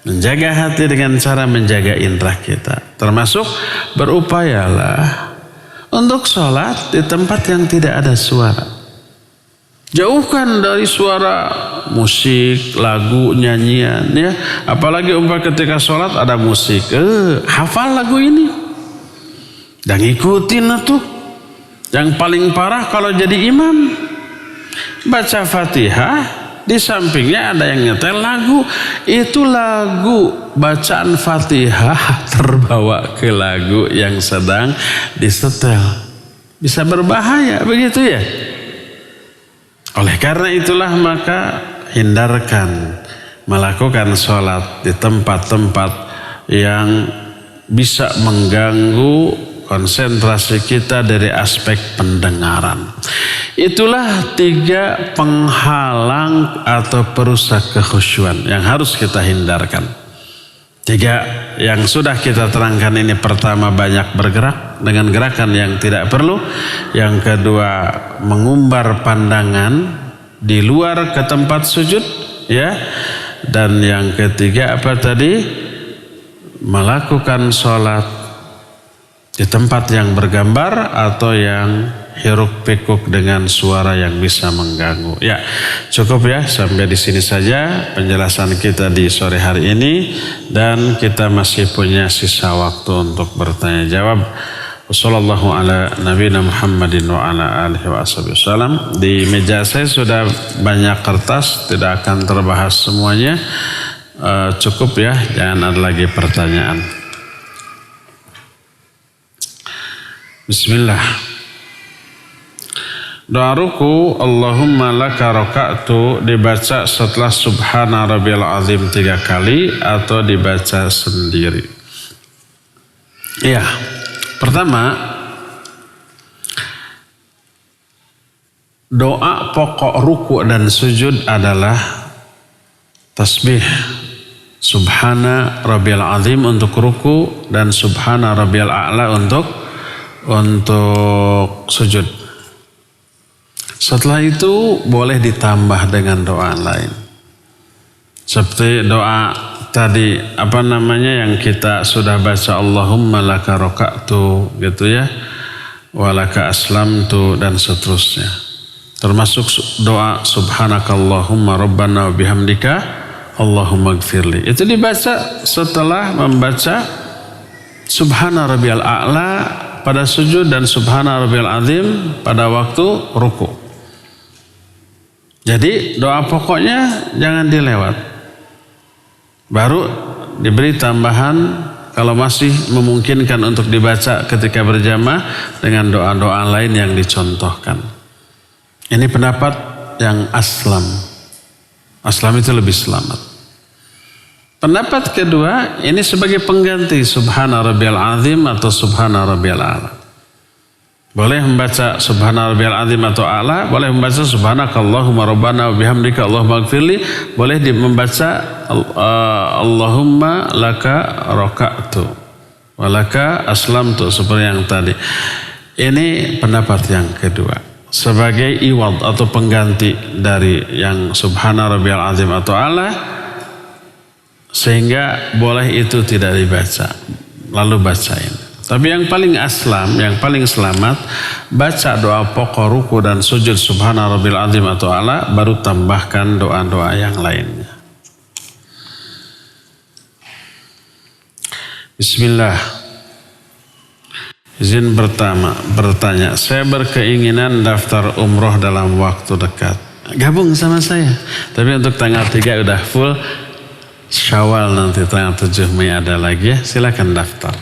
Menjaga hati dengan cara menjaga indera kita. Termasuk berupayalah untuk sholat di tempat yang tidak ada suara. Jauhkan dari suara musik, lagu, nyanyian, ya. Apalagi ketika sholat ada musik. Hafal lagu ini. Dan ikutin tuh. Yang paling parah kalau jadi imam, baca Fatihah, di sampingnya ada yang nyetel lagu. Itu lagu bacaan Fatihah terbawa ke lagu yang sedang disetel. Bisa berbahaya, begitu ya. Oleh karena itulah maka hindarkan melakukan sholat di tempat-tempat yang bisa mengganggu konsentrasi kita dari aspek pendengaran. Itulah 3 penghalang atau perusak kekhusyuan yang harus kita hindarkan. 3 yang sudah kita terangkan ini, pertama banyak bergerak dengan gerakan yang tidak perlu. Yang kedua mengumbar pandangan di luar ke tempat sujud, ya. Dan yang ketiga apa tadi? Melakukan sholat di tempat yang bergambar atau yang hiruk pikuk dengan suara yang bisa mengganggu. Ya, cukup ya, sampai di sini saja penjelasan kita di sore hari ini, dan kita masih punya sisa waktu untuk bertanya jawab. Wassallallahu ala nabiyina Muhammadin wa ala alihi wa wasallam. Di meja saya sudah banyak kertas, tidak akan terbahas semuanya. Cukup ya, jangan ada lagi pertanyaan. Bismillah. Doa ruku Allahumma laka raka'tu dibaca setelah subhana rabbiyal azim 3 kali atau dibaca sendiri? Iya. Pertama, doa pokok ruku dan sujud adalah tasbih subhana rabbiyal azim untuk ruku dan subhana rabbiyal a'la untuk sujud. Setelah itu boleh ditambah dengan doa lain. Seperti doa tadi yang kita sudah baca, Allahumma laka raka'tu gitu ya, walaka aslamtu dan seterusnya. Termasuk doa subhanakallahumma rabbana wa bihamdika Allahumma gfirli. Itu dibaca setelah membaca subhana rabbiyal a'la pada sujud dan subhana rabbiyal azim pada waktu ruku. Jadi doa pokoknya jangan dilewat. Baru diberi tambahan kalau masih memungkinkan untuk dibaca ketika berjamaah dengan doa-doa lain yang dicontohkan. Ini pendapat yang aslam. Aslam itu lebih selamat. Pendapat kedua, ini sebagai pengganti subhana rabbiyal azim atau subhana rabbiyal a'la. Boleh membaca subhana rabbiyal azim atau a'la, boleh membaca subhanakallahumma rabbana wa bihamdika Allahumma gfirli, boleh membaca Allahumma laka raka'tu wa laka aslamtu seperti yang tadi. Ini pendapat yang kedua, sebagai iwad atau pengganti dari yang subhana rabbiyal azim atau a'la, sehingga boleh itu tidak dibaca lalu bacain. Tapi yang paling aslam, yang paling selamat, baca doa pokok ruku dan sujud subhana rabbil azim atau a'la, baru tambahkan doa-doa yang lainnya. Bismillah. Izin bertanya, saya berkeinginan daftar umroh dalam waktu dekat. Gabung sama saya. Tapi untuk tanggal 3 udah full. Syawal nanti tanggal 7 Mei ada lagi ya, silakan daftar.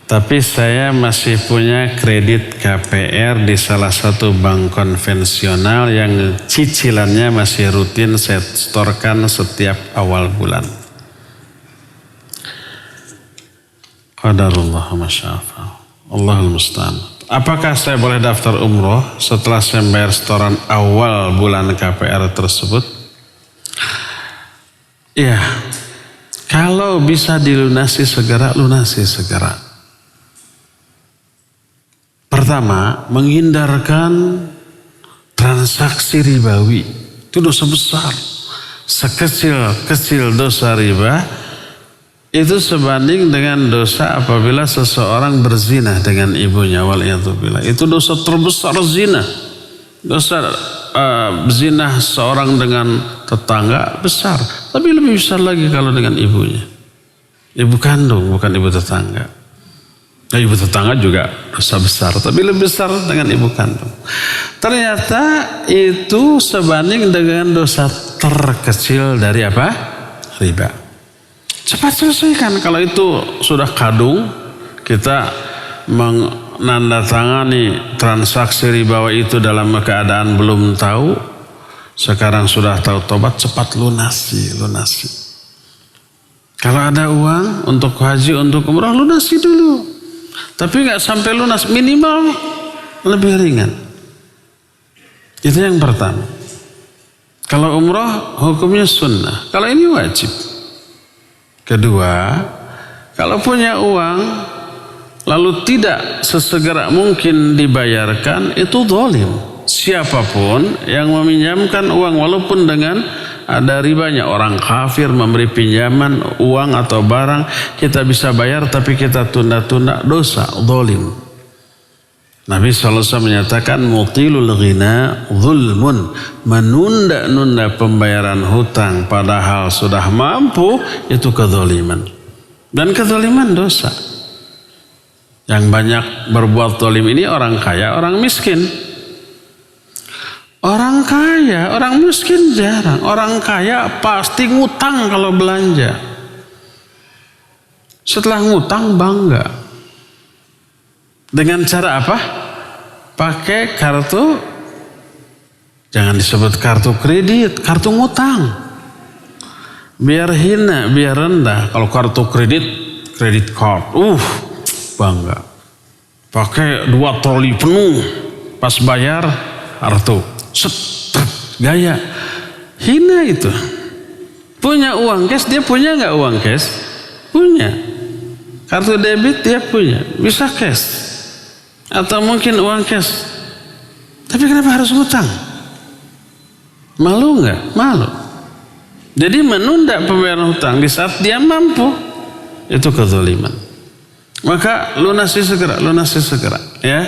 Tapi saya masih punya kredit KPR di salah satu bank konvensional yang cicilannya masih rutin saya setorkan setiap awal bulan. Qadarullah masya'afah. Allahul musta'an. Apakah saya boleh daftar umroh setelah saya bayar setoran awal bulan KPR tersebut? Ya, kalau bisa dilunasi segera, lunasi segera. Pertama, menghindarkan transaksi ribawi. Itu dosa besar. Sekecil-kecil dosa riba, itu sebanding dengan dosa apabila seseorang berzina dengan ibunya. Waliyadzubillah. Itu dosa terbesar zina. Dosa zina seorang dengan tetangga besar, tapi lebih besar lagi kalau dengan ibunya, ibu kandung, bukan ibu tetangga. Nah, ibu tetangga juga dosa besar, tapi lebih besar dengan ibu kandung. Ternyata itu sebanding dengan dosa terkecil dari apa? Riba. Cepat selesaikan. Kalau itu sudah kadung, kita menandatangani transaksi ribawi itu dalam keadaan belum tahu, Sekarang sudah tahu tobat, cepat lunasi. Kalau ada uang untuk haji, untuk umrah, lunasi dulu. Tapi nggak sampai lunas, minimal lebih ringan. Itu yang pertama. Kalau umrah hukumnya sunnah, kalau ini wajib. Kedua, kalau punya uang lalu tidak sesegera mungkin dibayarkan, itu zalim. Siapapun yang meminjamkan uang walaupun dengan ada ribanya, orang kafir memberi pinjaman uang atau barang, kita bisa bayar tapi kita tunda-tunda, dosa, zalim. Nabi SAW menyatakan mutilul ghina zulmun, menunda-nunda pembayaran hutang padahal sudah mampu, itu kezaliman. Dan kezaliman dosa. Yang banyak berbuat zalim ini orang kaya, orang miskin. Orang kaya, orang miskin jarang. Orang kaya pasti ngutang kalau belanja. Setelah ngutang bangga. Dengan cara apa? Pakai kartu, jangan disebut kartu kredit, kartu ngutang. Biar hina, biar rendah. Kalau kartu kredit card, bangga. Pakai 2 troli penuh, pas bayar kartu, gaya. Hina itu. Punya uang cash, dia punya nggak uang cash? Punya. Kartu debit dia punya, bisa cash. Atau mungkin uang cash. Tapi kenapa harus ngutang? Malu nggak? Malu. Jadi menunda pembayaran hutang di saat dia mampu, itu kezaliman. Maka lunasi segera ya.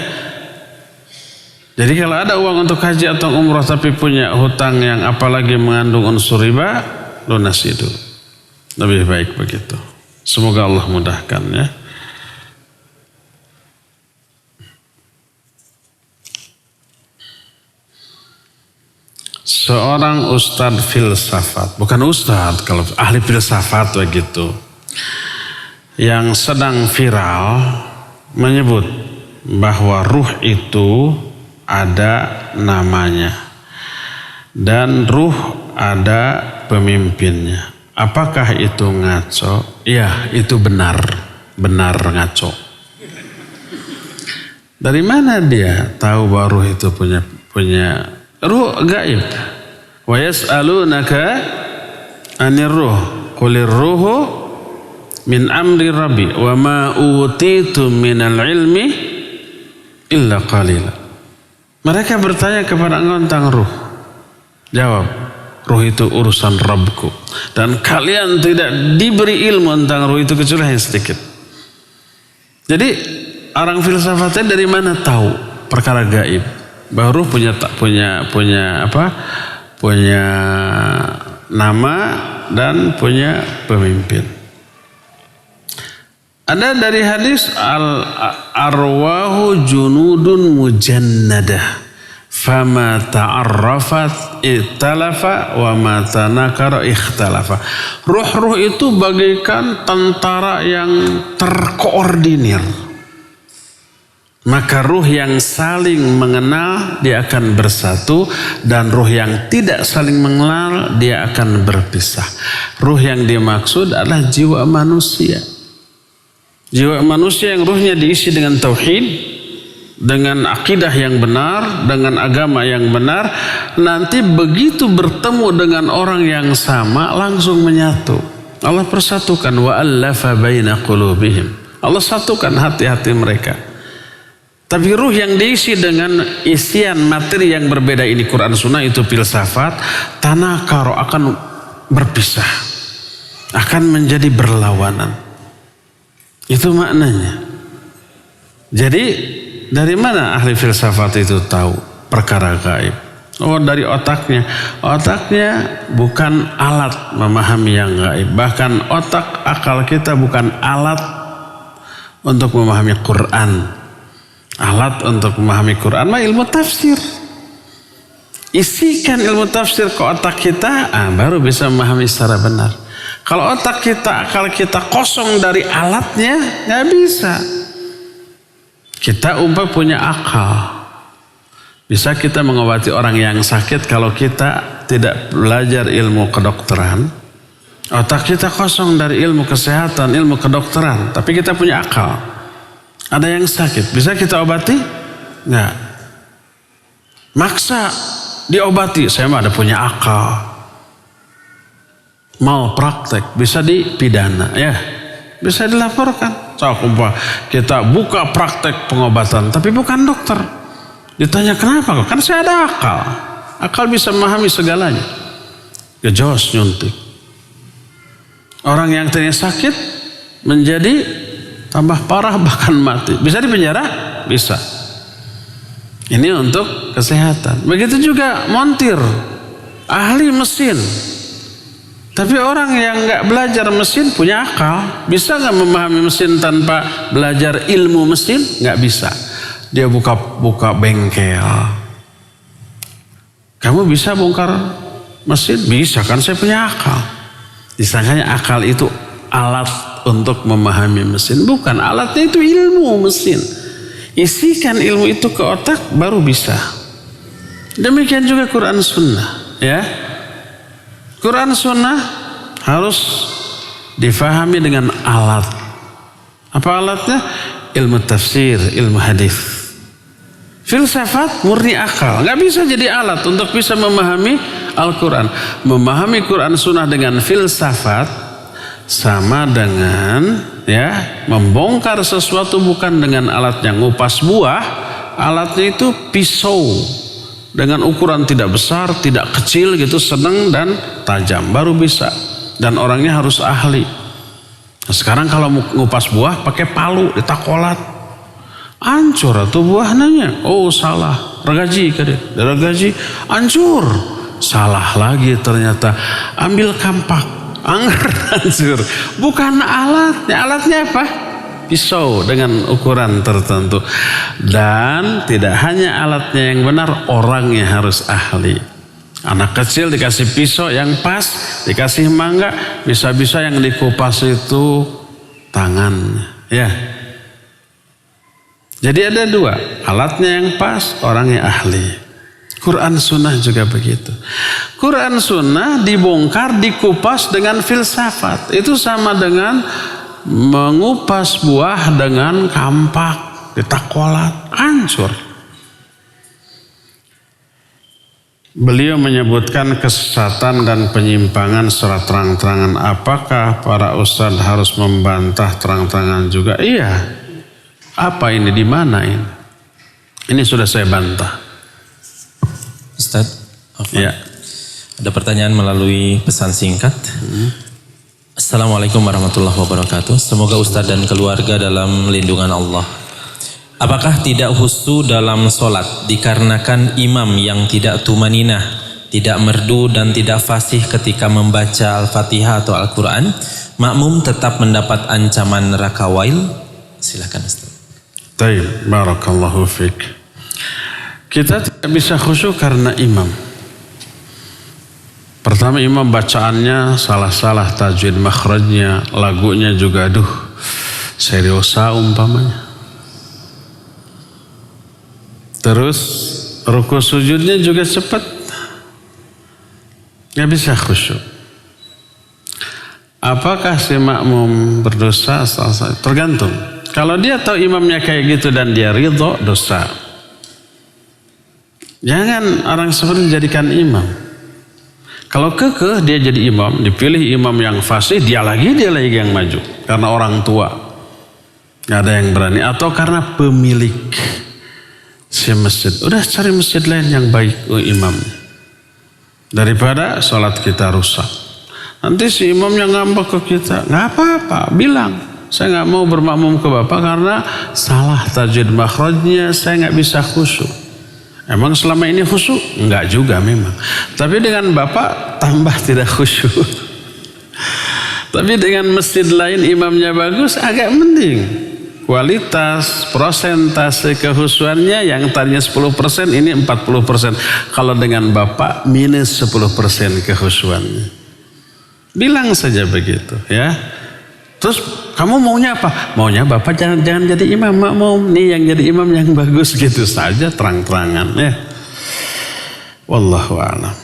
Jadi kalau ada uang untuk haji atau umrah tapi punya hutang yang apalagi mengandung unsur riba, lunasi dulu. Lebih baik begitu. Semoga Allah mudahkan ya. Seorang ustadz filsafat, bukan ustadz, kalau ahli filsafat begitu, yang sedang viral menyebut bahwa ruh itu ada namanya dan ruh ada pemimpinnya. Apakah itu ngaco? Ya, itu benar ngaco. Dari mana dia tahu bahwa ruh itu punya ruh gaib? Wa yas'alunaka 'anir ruh qulir ruhu min amri rabbi wa ma utitum minal ilmi illa qalila. Mereka bertanya kepada engkau tentang ruh. Jawab, ruh itu urusan Rabbku dan kalian tidak diberi ilmu tentang ruh itu kecuali yang sedikit. Jadi orang filsafatnya dari mana tahu perkara gaib? Bahwa ruh punya nama dan punya pemimpin. Ada dari hadis arwahu junudun mujannadah fama ta'arrafat iktalafa wa ma tanakara ikhtalafa. Ruh-ruh itu bagaikan tentara yang terkoordinir. Maka ruh yang saling mengenal dia akan bersatu, dan ruh yang tidak saling mengenal dia akan berpisah. Ruh yang dimaksud adalah jiwa manusia. Jiwa manusia yang ruhnya diisi dengan tauhid, dengan akidah yang benar, dengan agama yang benar, nanti begitu bertemu dengan orang yang sama langsung menyatu. Allah persatukan, wa allafa baina qulubihim. Allah satukan hati-hati mereka. Tapi ruh yang diisi dengan isian materi yang berbeda, ini Quran Sunnah, itu filsafat, tanakaro, akan berpisah, akan menjadi berlawanan. Itu maknanya. Jadi dari mana ahli filsafat itu tahu perkara gaib? Oh, dari otaknya. Otaknya bukan alat memahami yang gaib. Bahkan otak akal kita bukan alat untuk memahami Quran. Alat untuk memahami Quran mah ilmu tafsir. Isikan ilmu tafsir ke otak kita, baru bisa memahami secara benar. Kalau otak kita, akal kita kosong dari alatnya, nggak bisa. Kita punya akal, Bisa kita mengobati orang yang sakit kalau kita tidak belajar ilmu kedokteran. Otak kita kosong dari ilmu kesehatan, ilmu kedokteran. Tapi kita punya akal. Ada yang sakit, bisa kita obati? Enggak. Maksa diobati, saya mah ada punya akal. Mau praktek, bisa dipidana ya. Bisa dilaporkan. So, kita buka praktek pengobatan, tapi bukan dokter. Ditanya kenapa? Kan saya ada akal. Akal bisa memahami segalanya. Gejos nyuntik. Orang yang tadinya sakit menjadi tambah parah bahkan mati. Bisa dipenjara? Bisa. Ini untuk kesehatan. Begitu juga montir, ahli mesin. Tapi orang yang nggak belajar mesin punya akal. Bisa nggak memahami mesin tanpa belajar ilmu mesin? Nggak bisa. Dia buka bengkel. Kamu bisa bongkar mesin? Bisa, kan saya punya akal. Disangkanya akal itu alat untuk memahami mesin. Bukan, alatnya itu ilmu mesin. Isikan ilmu itu ke otak baru bisa. Demikian juga Quran Sunnah, ya. Quran Sunnah harus difahami dengan alat. Apa alatnya? Ilmu tafsir, ilmu hadis. Filsafat murni akal, nggak bisa jadi alat untuk bisa memahami Al-Quran. Memahami Quran Sunnah dengan filsafat sama dengan ya membongkar sesuatu bukan dengan alat yang ngupas buah. Alatnya itu pisau dengan ukuran tidak besar, tidak kecil gitu, sedang dan tajam, baru bisa. Dan orangnya harus ahli. Nah, sekarang kalau ngupas buah pakai palu, ditakolat, hancur tuh buahnya. Oh salah, ragaji hancur. Salah lagi ternyata, ambil kampak, angger hancur. Bukan alatnya apa? Pisau dengan ukuran tertentu. Dan tidak hanya alatnya yang benar, orangnya harus ahli. Anak kecil dikasih pisau yang pas, dikasih mangga, bisa-bisa yang dikupas itu tangannya, ya. Jadi ada dua, alatnya yang pas, orangnya ahli. Quran Sunnah juga begitu. Quran Sunnah dibongkar, dikupas dengan filsafat. Itu sama dengan mengupas buah dengan kampak, ditakolat, hancur. Beliau menyebutkan kesesatan dan penyimpangan secara terang-terangan. Apakah para ustadz harus membantah terang-terangan juga? Iya. Apa ini? Di mana ini? Ini sudah saya bantah. Ustadz, ya. Ada pertanyaan melalui pesan singkat. Assalamualaikum warahmatullahi wabarakatuh. Semoga Ustadz dan keluarga dalam lindungan Allah. Apakah tidak khusyuk dalam sholat dikarenakan imam yang tidak tumaninah, tidak merdu dan tidak fasih ketika membaca Al-Fatihah atau Al-Quran, makmum tetap mendapat ancaman neraka wail? Silakan Ustaz. Baik, barakallahu fiik. Kita tidak bisa khusyuk karena imam. Pertama, imam bacaannya salah-salah tajwid makhrajnya, lagunya juga aduh seriosa umpamanya. Terus ruku sujudnya juga cepat, nggak bisa khusyuk. Apakah si makmum berdosa? Tergantung. Kalau dia tahu imamnya kayak gitu dan dia ridho, dosa. Jangan orang seperti jadikan imam. Kalau kekeh dia jadi imam, dipilih imam yang fasih, dia lagi yang maju karena orang tua, nggak ada yang berani, atau karena pemilik si masjid. Udah cari masjid lain yang baik imam, daripada sholat kita rusak. Nanti si imamnya ngambek ke kita, nggak apa-apa, bilang saya nggak mau bermakmum ke bapak karena salah tajwid makhrajnya, saya nggak bisa khusyuk. Emang selama ini khusyuk? Enggak juga memang. Tapi dengan bapak tambah tidak khusyuk. Tapi dengan masjid lain imamnya bagus, agak mending. Kualitas, prosentase kehusuannya yang tadinya 10%, ini 40%. Kalau dengan bapak minus 10% kehusuannya. Bilang saja begitu ya. Terus kamu maunya apa? Maunya bapak jangan jadi imam makmum. Nih yang jadi imam yang bagus, gitu saja terang-terangan ya. Wallahu a'lam.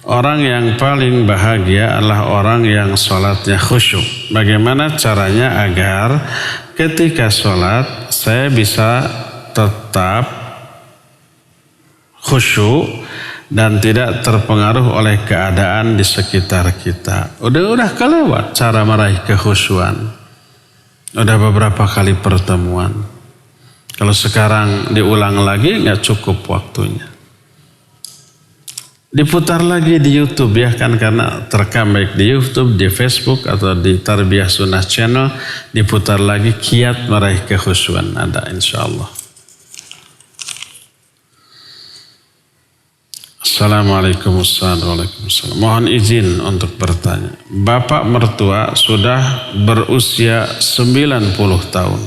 Orang yang paling bahagia adalah orang yang sholatnya khusyuk. Bagaimana caranya agar ketika sholat saya bisa tetap khusyuk dan tidak terpengaruh oleh keadaan di sekitar kita? Udah kelewat cara meraih kekhusyuan. Udah beberapa kali pertemuan. Kalau sekarang diulang lagi nggak cukup waktunya. Diputar lagi di YouTube ya kan, karena terekam baik di YouTube, di Facebook atau di Tarbiyah Sunnah Channel, diputar lagi kiat meraih kekhusyuan ada insyaallah. Assalamualaikum warahmatullahi wabarakatuh. Mohon izin untuk bertanya. Bapak mertua sudah berusia 90 tahun.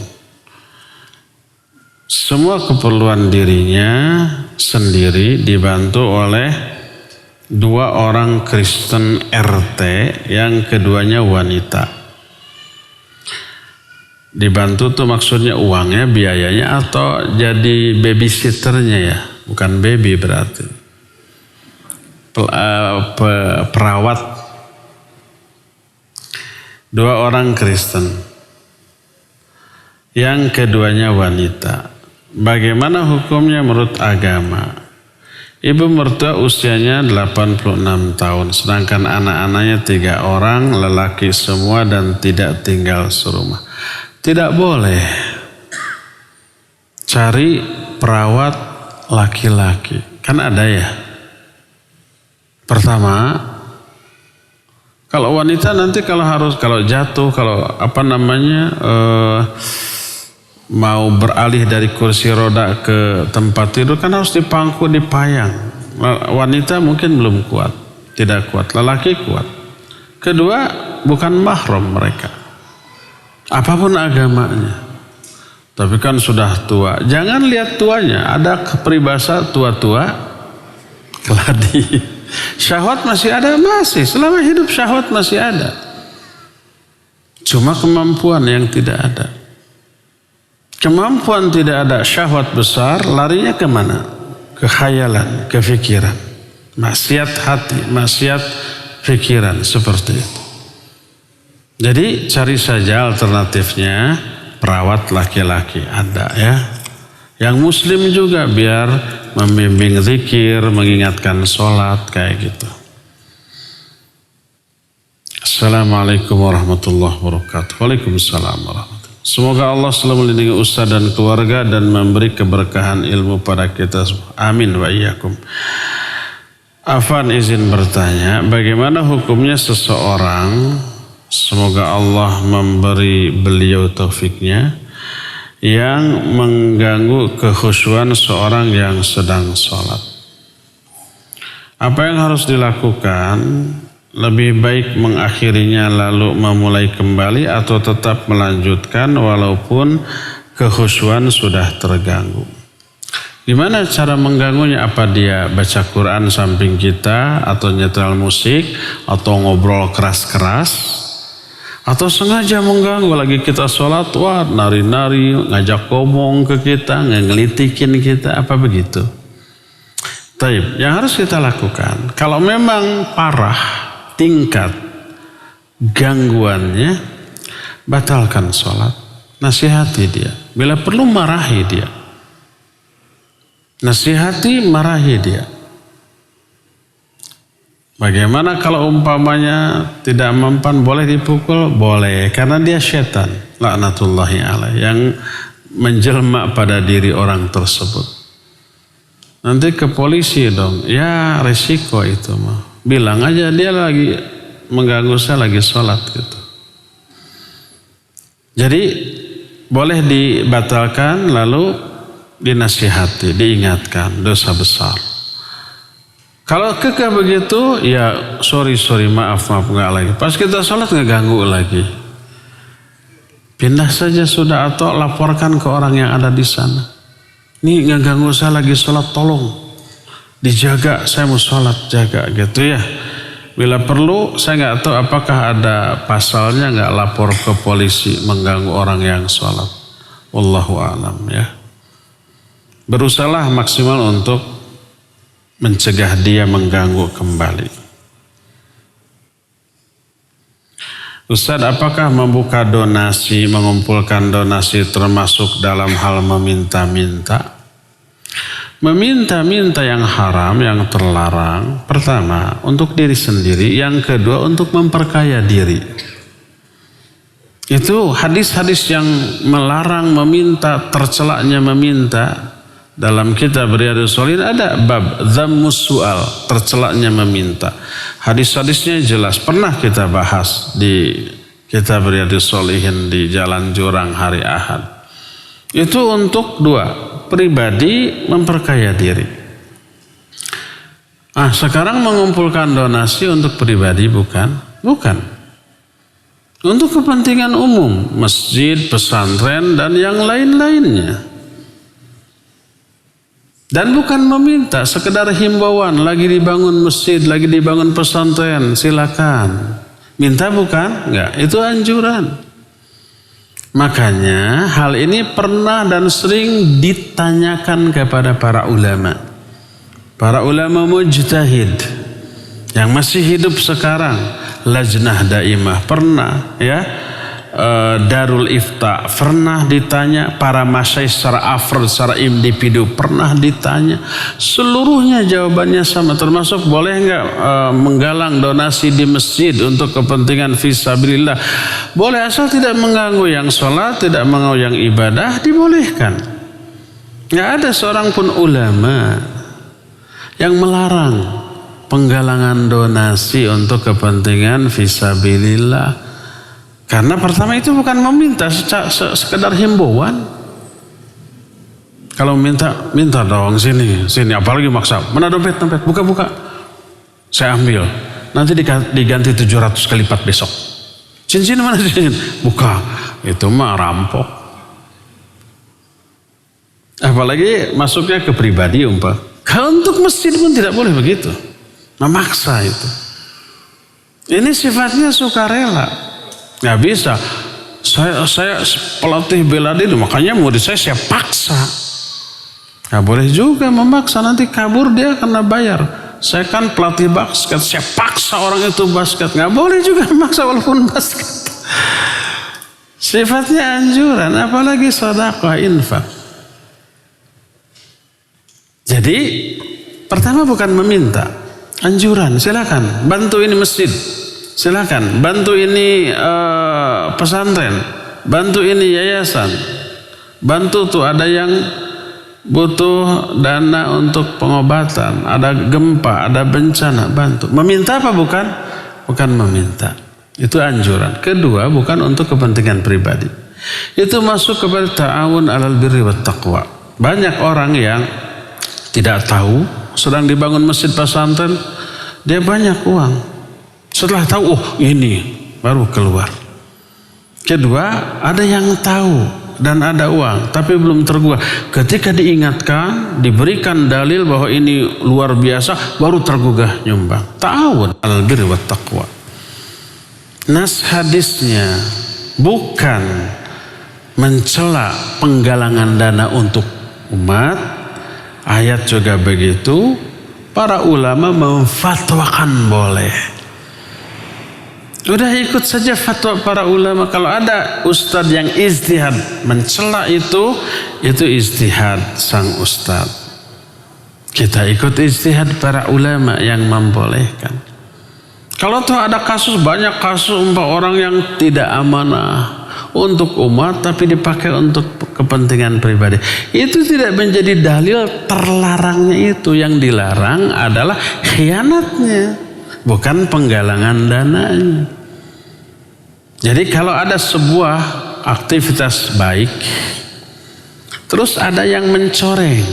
Semua keperluan dirinya sendiri dibantu oleh 2 orang Kristen RT yang keduanya wanita. Dibantu tuh maksudnya uangnya, biayanya, atau jadi babysitternya ya? Bukan baby berarti. Perawat. 2 orang Kristen. Yang keduanya wanita. Bagaimana hukumnya menurut agama? Ibu mertua usianya 86 tahun, sedangkan anak-anaknya 3 orang, lelaki semua dan tidak tinggal serumah. Tidak boleh cari perawat laki-laki, kan ada ya. Pertama, kalau wanita nanti kalau jatuh, kalau mau beralih dari kursi roda ke tempat tidur kan harus dipangku, dipayang. Wanita mungkin belum kuat, tidak kuat. Lelaki kuat. Kedua, bukan mahram mereka. Apapun agamanya. Tapi kan sudah tua. Jangan lihat tuanya. Ada peribahasa tua-tua keladi. Syahwat masih ada, masih. Selama hidup syahwat masih ada. Cuma kemampuan yang tidak ada. Kemampuan tidak ada, syahwat besar, larinya kemana? Ke khayalan, ke fikiran. Maksiat hati, maksiat fikiran, seperti itu. Jadi cari saja alternatifnya, perawat laki-laki ada ya. Yang muslim juga biar membimbing zikir, mengingatkan sholat, kayak gitu. Assalamualaikum warahmatullahi wabarakatuh. Waalaikumsalam warahmatullahi. Semoga Allah selalu melindungi Ustaz dan keluarga dan memberi keberkahan ilmu pada kita semua. Amin wa iyyakum. Afan izin bertanya, bagaimana hukumnya seseorang, semoga Allah memberi beliau taufiknya, yang mengganggu kekhusyuan seorang yang sedang sholat? Apa yang harus dilakukan? Lebih baik mengakhirinya lalu memulai kembali atau tetap melanjutkan walaupun kekhusyuan sudah terganggu? Gimana cara mengganggunya? Apa dia baca Quran samping kita, atau nyetel musik, atau ngobrol keras-keras, atau sengaja mengganggu lagi kita sholat, wah nari-nari, ngajak ngomong ke kita, ngelitikin kita, apa begitu? Taib, yang harus kita lakukan, kalau memang parah tingkat gangguannya, batalkan sholat, nasihati dia. Bila perlu marahi dia, nasihati, marahi dia. Bagaimana kalau umpamanya tidak mempan, boleh dipukul? Boleh, karena dia syaitan, laknatullahi alaih, yang menjelma pada diri orang tersebut. Nanti ke polisi dong, ya resiko itu mah. Bilang aja dia lagi mengganggu saya lagi sholat gitu. Jadi boleh dibatalkan lalu dinasihati, diingatkan, dosa besar. Kalau kekeh begitu, ya sorry maaf nggak lagi. Pas kita sholat nggak ganggu lagi. Pindah saja sudah, atau laporkan ke orang yang ada di sana. Ini nggak ganggu saya lagi sholat, tolong dijaga, saya mau sholat, jaga gitu ya. Bila perlu, saya nggak tahu apakah ada pasalnya, nggak lapor ke polisi mengganggu orang yang sholat. Wallahu a'lam ya. Berusahalah maksimal untuk mencegah dia mengganggu kembali. Ustaz, apakah membuka donasi, mengumpulkan donasi termasuk dalam hal meminta-minta? Meminta-minta yang haram, yang terlarang, pertama untuk diri sendiri, yang kedua untuk memperkaya diri. Itu hadis-hadis yang melarang meminta, tercelaknya meminta. Dalam kitab Riyadhus Shalihin ada bab dzammus su'al, tercelaknya meminta. Hadis-hadisnya jelas, pernah kita bahas di kitab Riyadhus Shalihin di Jalan Jurang hari Ahad. Itu untuk dua, pribadi memperkaya diri. Sekarang mengumpulkan donasi untuk pribadi bukan? Untuk kepentingan umum, masjid, pesantren, dan yang lain-lainnya. Dan bukan meminta, sekedar himbauan, lagi dibangun masjid, lagi dibangun pesantren, silakan. Minta bukan? Enggak, itu anjuran. Makanya hal ini pernah dan sering ditanyakan kepada para ulama. Para ulama mujtahid yang masih hidup sekarang, Lajnah Daimah pernah, ya, Darul Ifta pernah ditanya, para masyaikh secara afrod, secara individu pernah ditanya. Seluruhnya jawabannya sama, termasuk boleh enggak menggalang donasi di masjid untuk kepentingan fisabilillah. Boleh, asal tidak mengganggu yang sholat, tidak mengganggu yang ibadah, dibolehkan. Enggak ada seorang pun ulama yang melarang penggalangan donasi untuk kepentingan fisabilillah. Karena pertama itu bukan meminta, sekedar himbauan. Kalau minta dong sini, apalagi maksa. Mana dompet, buka. Saya ambil. Nanti diganti 700 kali lipat besok. Cincin mana cincin? Buka. Itu mah rampok. Apalagi masuknya ke pribadi umpah. Kalau untuk masjid pun tidak boleh begitu. Memaksa itu. Ini sifatnya sukarela. Nggak bisa. Saya pelatih bela diri, makanya murid saya paksa. Nggak boleh juga memaksa, nanti kabur dia karena bayar. Saya kan pelatih basket, saya paksa orang itu basket. Nggak boleh juga memaksa walaupun basket. Sifatnya anjuran, apalagi sedekah, infak. Jadi pertama bukan meminta, anjuran. Silakan bantu ini masjid, silakan bantu ini pesantren, bantu ini yayasan, bantu tuh ada yang butuh dana untuk pengobatan, ada gempa, ada bencana, bantu. Meminta apa bukan? Bukan meminta, itu anjuran. Kedua, bukan untuk kepentingan pribadi. Itu masuk kepada ta'awun 'alal birri wat taqwa. Banyak orang yang tidak tahu, sedang dibangun masjid pesantren, dia banyak uang. Setelah tahu, oh ini, baru keluar. Kedua, ada yang tahu dan ada uang, tapi belum tergugah. Ketika diingatkan, diberikan dalil bahwa ini luar biasa, baru tergugah nyumbang. Ta'awun 'alal birri wat taqwa. Nas hadisnya bukan mencela penggalangan dana untuk umat. Ayat juga begitu. Para ulama memfatwakan boleh. Udah ikut saja fatwa para ulama. Kalau ada ustadz yang ijtihad mencela itu ijtihad sang ustadz. Kita ikut ijtihad para ulama yang membolehkan. Kalau tuh ada kasus, banyak kasus orang yang tidak amanah untuk umat tapi dipakai untuk kepentingan pribadi, itu tidak menjadi dalil terlarangnya itu. Yang dilarang adalah khianatnya, bukan penggalangan dananya. Jadi kalau ada sebuah aktivitas baik terus ada yang mencoreng,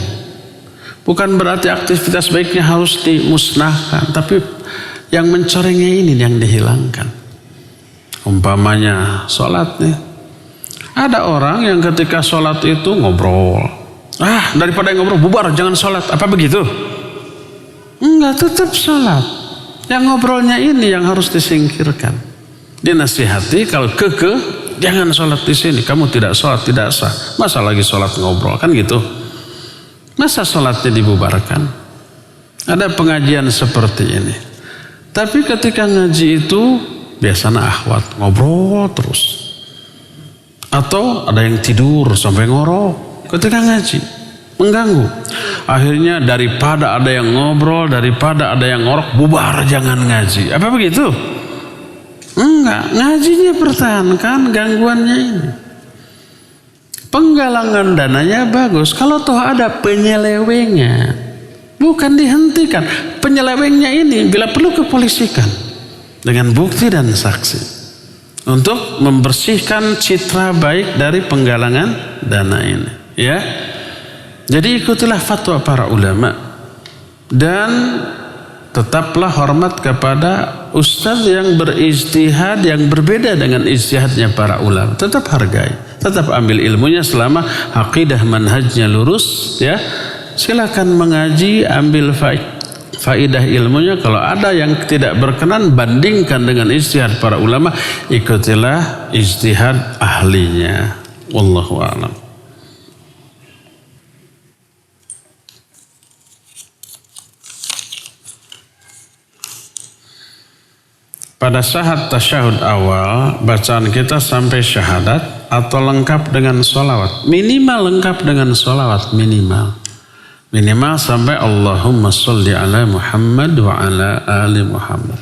bukan berarti aktivitas baiknya harus dimusnahkan, tapi yang mencorengnya ini yang dihilangkan. Umpamanya sholat nih, ada orang yang ketika sholat itu ngobrol. Daripada ngobrol, bubar, jangan sholat. Apa begitu? Enggak, tetap sholat. Yang ngobrolnya ini yang harus disingkirkan. Dinasihati, kalau jangan sholat di sini. Kamu tidak sholat, tidak sah. Masa lagi sholat ngobrol, kan gitu. Masa sholatnya dibubarkan? Ada pengajian seperti ini. Tapi ketika ngaji itu biasanya akhwat ngobrol terus. Atau ada yang tidur sampai ngorok ketika ngaji, mengganggu. Akhirnya daripada ada yang ngobrol, daripada ada yang ngorok, bubar jangan ngaji. Apa begitu? Enggak, ngajinya pertahankan, gangguannya ini. Penggalangan dananya bagus. Kalau toh ada penyelewengan, bukan dihentikan. Penyelewengnya ini bila perlu kepolisikan dengan bukti dan saksi untuk membersihkan citra baik dari penggalangan dana ini, ya. Jadi ikutilah fatwa para ulama dan tetaplah hormat kepada ustaz yang berijtihad yang berbeda dengan ijtihadnya para ulama. Tetap hargai, tetap ambil ilmunya selama aqidah manhajnya lurus, ya. Silakan mengaji, ambil faidah ilmunya. Kalau ada yang tidak berkenan, bandingkan dengan ijtihad para ulama, ikutilah ijtihad ahlinya. Wallahu a'lam. Pada saat tasyahud awal, bacaan kita sampai syahadat atau lengkap dengan sholawat. Minimal lengkap dengan sholawat, minimal sampai Allahumma sholli ala Muhammad wa ala ali Muhammad.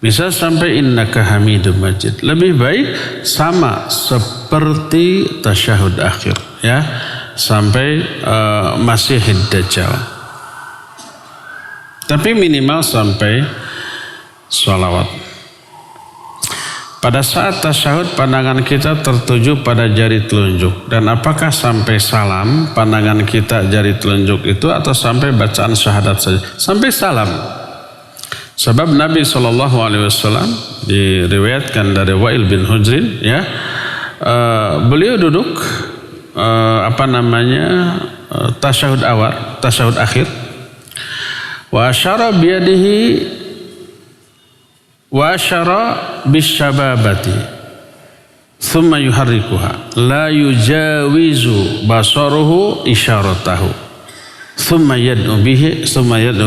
Bisa sampai innaka hamidum majid. Lebih baik sama seperti tasyahud akhir, ya, sampai Masihid Dajjal. Tapi minimal sampai sholawat. Pada saat tasyahud pandangan kita tertuju pada jari telunjuk. Dan apakah sampai salam pandangan kita jari telunjuk itu atau sampai bacaan syahadat saja? Sampai salam. Sebab Nabi SAW diriwayatkan dari Wa'il bin Hujrin, ya, beliau duduk tasyahud awal, tasyahud akhir. Wa asyara biyadihi wa asyara bisyababati thumma yuharrikuha la yujawizu basaruhu isyaratahu thumma yad'u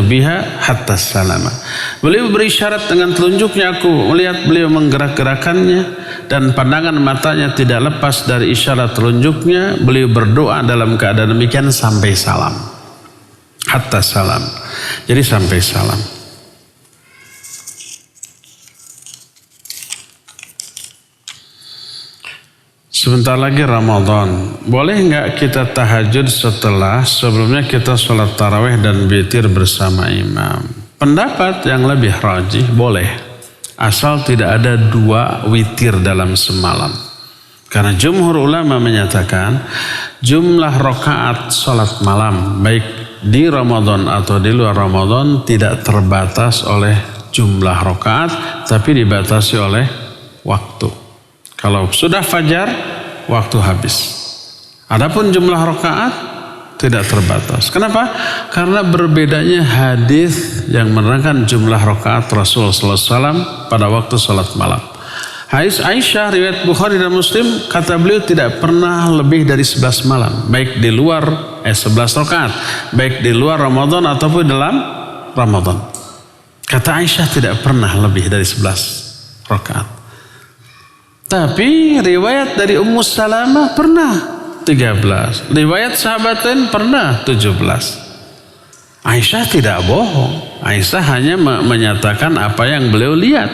biha hatta salama. Beliau berisyarat dengan telunjuknya, aku melihat beliau menggerak-gerakannya dan pandangan matanya tidak lepas dari isyarat telunjuknya. Beliau berdoa dalam keadaan demikian sampai salam, hatta salam. Jadi sampai salam. Sebentar lagi Ramadan. Boleh nggak kita tahajud sebelumnya kita sholat tarawih dan witir bersama imam? Pendapat yang lebih rajih boleh, asal tidak ada 2 witir dalam semalam. Karena jumhur ulama menyatakan jumlah rakaat sholat malam baik di Ramadan atau di luar Ramadan tidak terbatas oleh jumlah rakaat, tapi dibatasi oleh waktu. Kalau sudah fajar, waktu habis. Adapun jumlah rakaat tidak terbatas. Kenapa? Karena berbedanya hadis yang menerangkan jumlah rakaat Rasulullah SAW pada waktu salat malam. Hadis Aisyah riwayat Bukhari dan Muslim, kata beliau tidak pernah lebih dari 11 malam, baik di luar 11 rakaat, baik di luar Ramadan ataupun dalam Ramadan. Kata Aisyah tidak pernah lebih dari 11 rakaat. Tapi riwayat dari Ummu Salamah pernah 13. Riwayat sahabat lain pernah 17. Aisyah tidak bohong. Aisyah hanya menyatakan apa yang beliau lihat.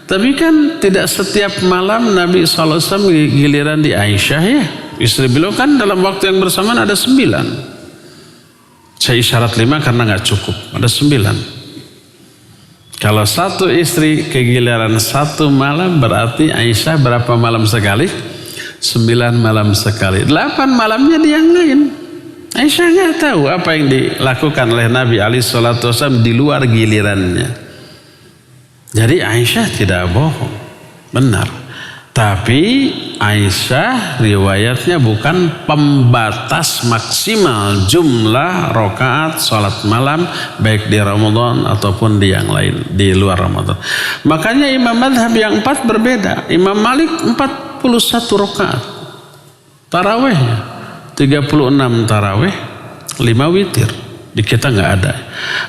Tapi kan tidak setiap malam Nabi SAW giliran di Aisyah, ya. Istri beliau kan dalam waktu yang bersamaan ada 9. Saya isyarat 5 karena gak cukup. Ada 9. Kalau satu istri kegiliran 1 malam berarti Aisyah berapa malam sekali? 9 malam sekali. 8 malamnya dia yang lain. Aisyah nggak tahu apa yang dilakukan oleh Nabi SAW di luar gilirannya. Jadi Aisyah tidak bohong, benar. Tapi Aisyah riwayatnya bukan pembatas maksimal jumlah rakaat salat malam baik di Ramadan ataupun di yang lain di luar Ramadan. Makanya imam madhab yang 4 berbeda. Imam Malik 41 rakaat tarawih, 36 tarawih, 5 witir. Di kita nggak ada.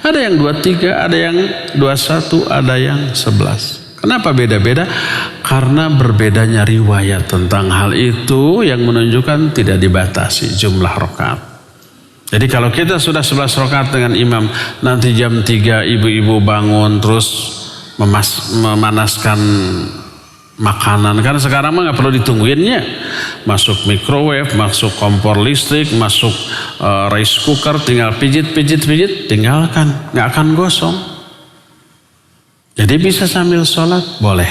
Ada yang 23, ada yang 21, ada yang 11. Kenapa beda-beda? Karena berbedanya riwayat tentang hal itu yang menunjukkan tidak dibatasi jumlah rakaat. Jadi kalau kita sudah 11 rakaat dengan imam, nanti jam 3 ibu-ibu bangun terus memanaskan makanan. Karena sekarang mah nggak perlu ditungguinnya. Masuk microwave, masuk kompor listrik, masuk rice cooker, tinggal pijit, tinggalkan, nggak akan gosong. Jadi bisa sambil sholat boleh,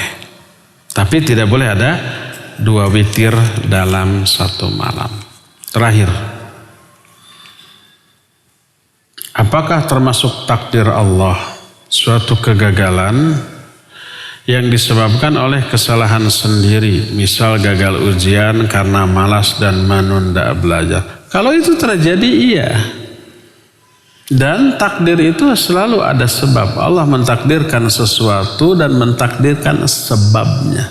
tapi tidak boleh ada 2 witir dalam satu malam. Terakhir, apakah termasuk takdir Allah suatu kegagalan yang disebabkan oleh kesalahan sendiri, misal gagal ujian karena malas dan menunda belajar? Kalau itu terjadi, iya. Dan takdir itu selalu ada sebab. Allah mentakdirkan sesuatu dan mentakdirkan sebabnya.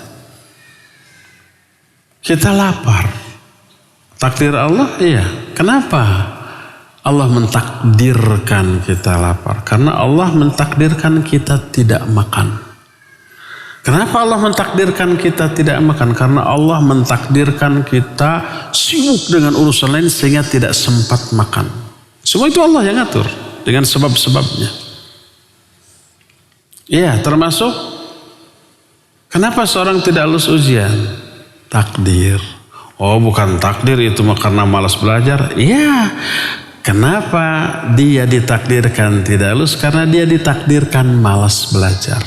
Kita lapar. Takdir Allah, iya. Kenapa Allah mentakdirkan kita lapar? Karena Allah mentakdirkan kita tidak makan. Kenapa Allah mentakdirkan kita tidak makan? Karena Allah mentakdirkan kita sibuk dengan urusan lain sehingga tidak sempat makan. Semua itu Allah yang ngatur dengan sebab-sebabnya. Iya, termasuk kenapa seorang tidak lulus ujian? Takdir. Oh, bukan takdir itu karena malas belajar. Iya. Kenapa dia ditakdirkan tidak lulus? Karena dia ditakdirkan malas belajar.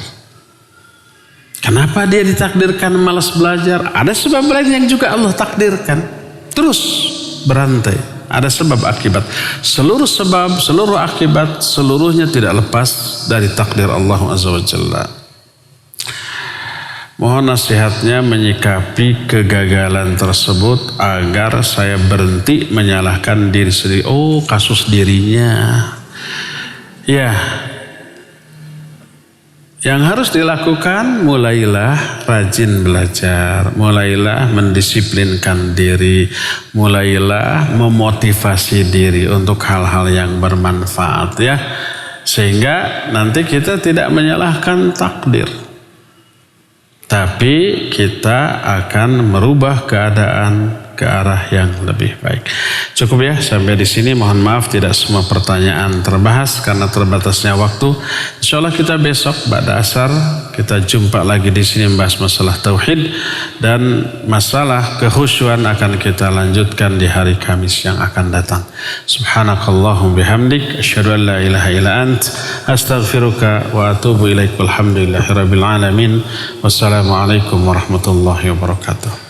Kenapa dia ditakdirkan malas belajar? Ada sebab lain yang juga Allah takdirkan. Terus berantai. Ada sebab akibat. Seluruh sebab, seluruh akibat, seluruhnya tidak lepas dari takdir Allah Azza wa Jalla. Mohon nasihatnya menyikapi kegagalan tersebut agar saya berhenti menyalahkan diri sendiri. Oh, kasus dirinya. Ya. Yang harus dilakukan, mulailah rajin belajar, mulailah mendisiplinkan diri, mulailah memotivasi diri untuk hal-hal yang bermanfaat ya. Sehingga nanti kita tidak menyalahkan takdir. Tapi kita akan merubah keadaan ke arah yang lebih baik. Cukup ya sampai di sini. Mohon maaf tidak semua pertanyaan terbahas karena terbatasnya waktu. Insyaallah kita besok pada asar kita jumpa lagi di sini membahas masalah tauhid dan masalah kekhusyuan akan kita lanjutkan di hari Kamis yang akan datang. Subhanakallahum bihamdik asyhadu an la ilaha illa ant astaghfiruka wa atubu ilaik. Walhamdulillahirabbil alamin. Wassalamualaikum warahmatullahi wabarakatuh.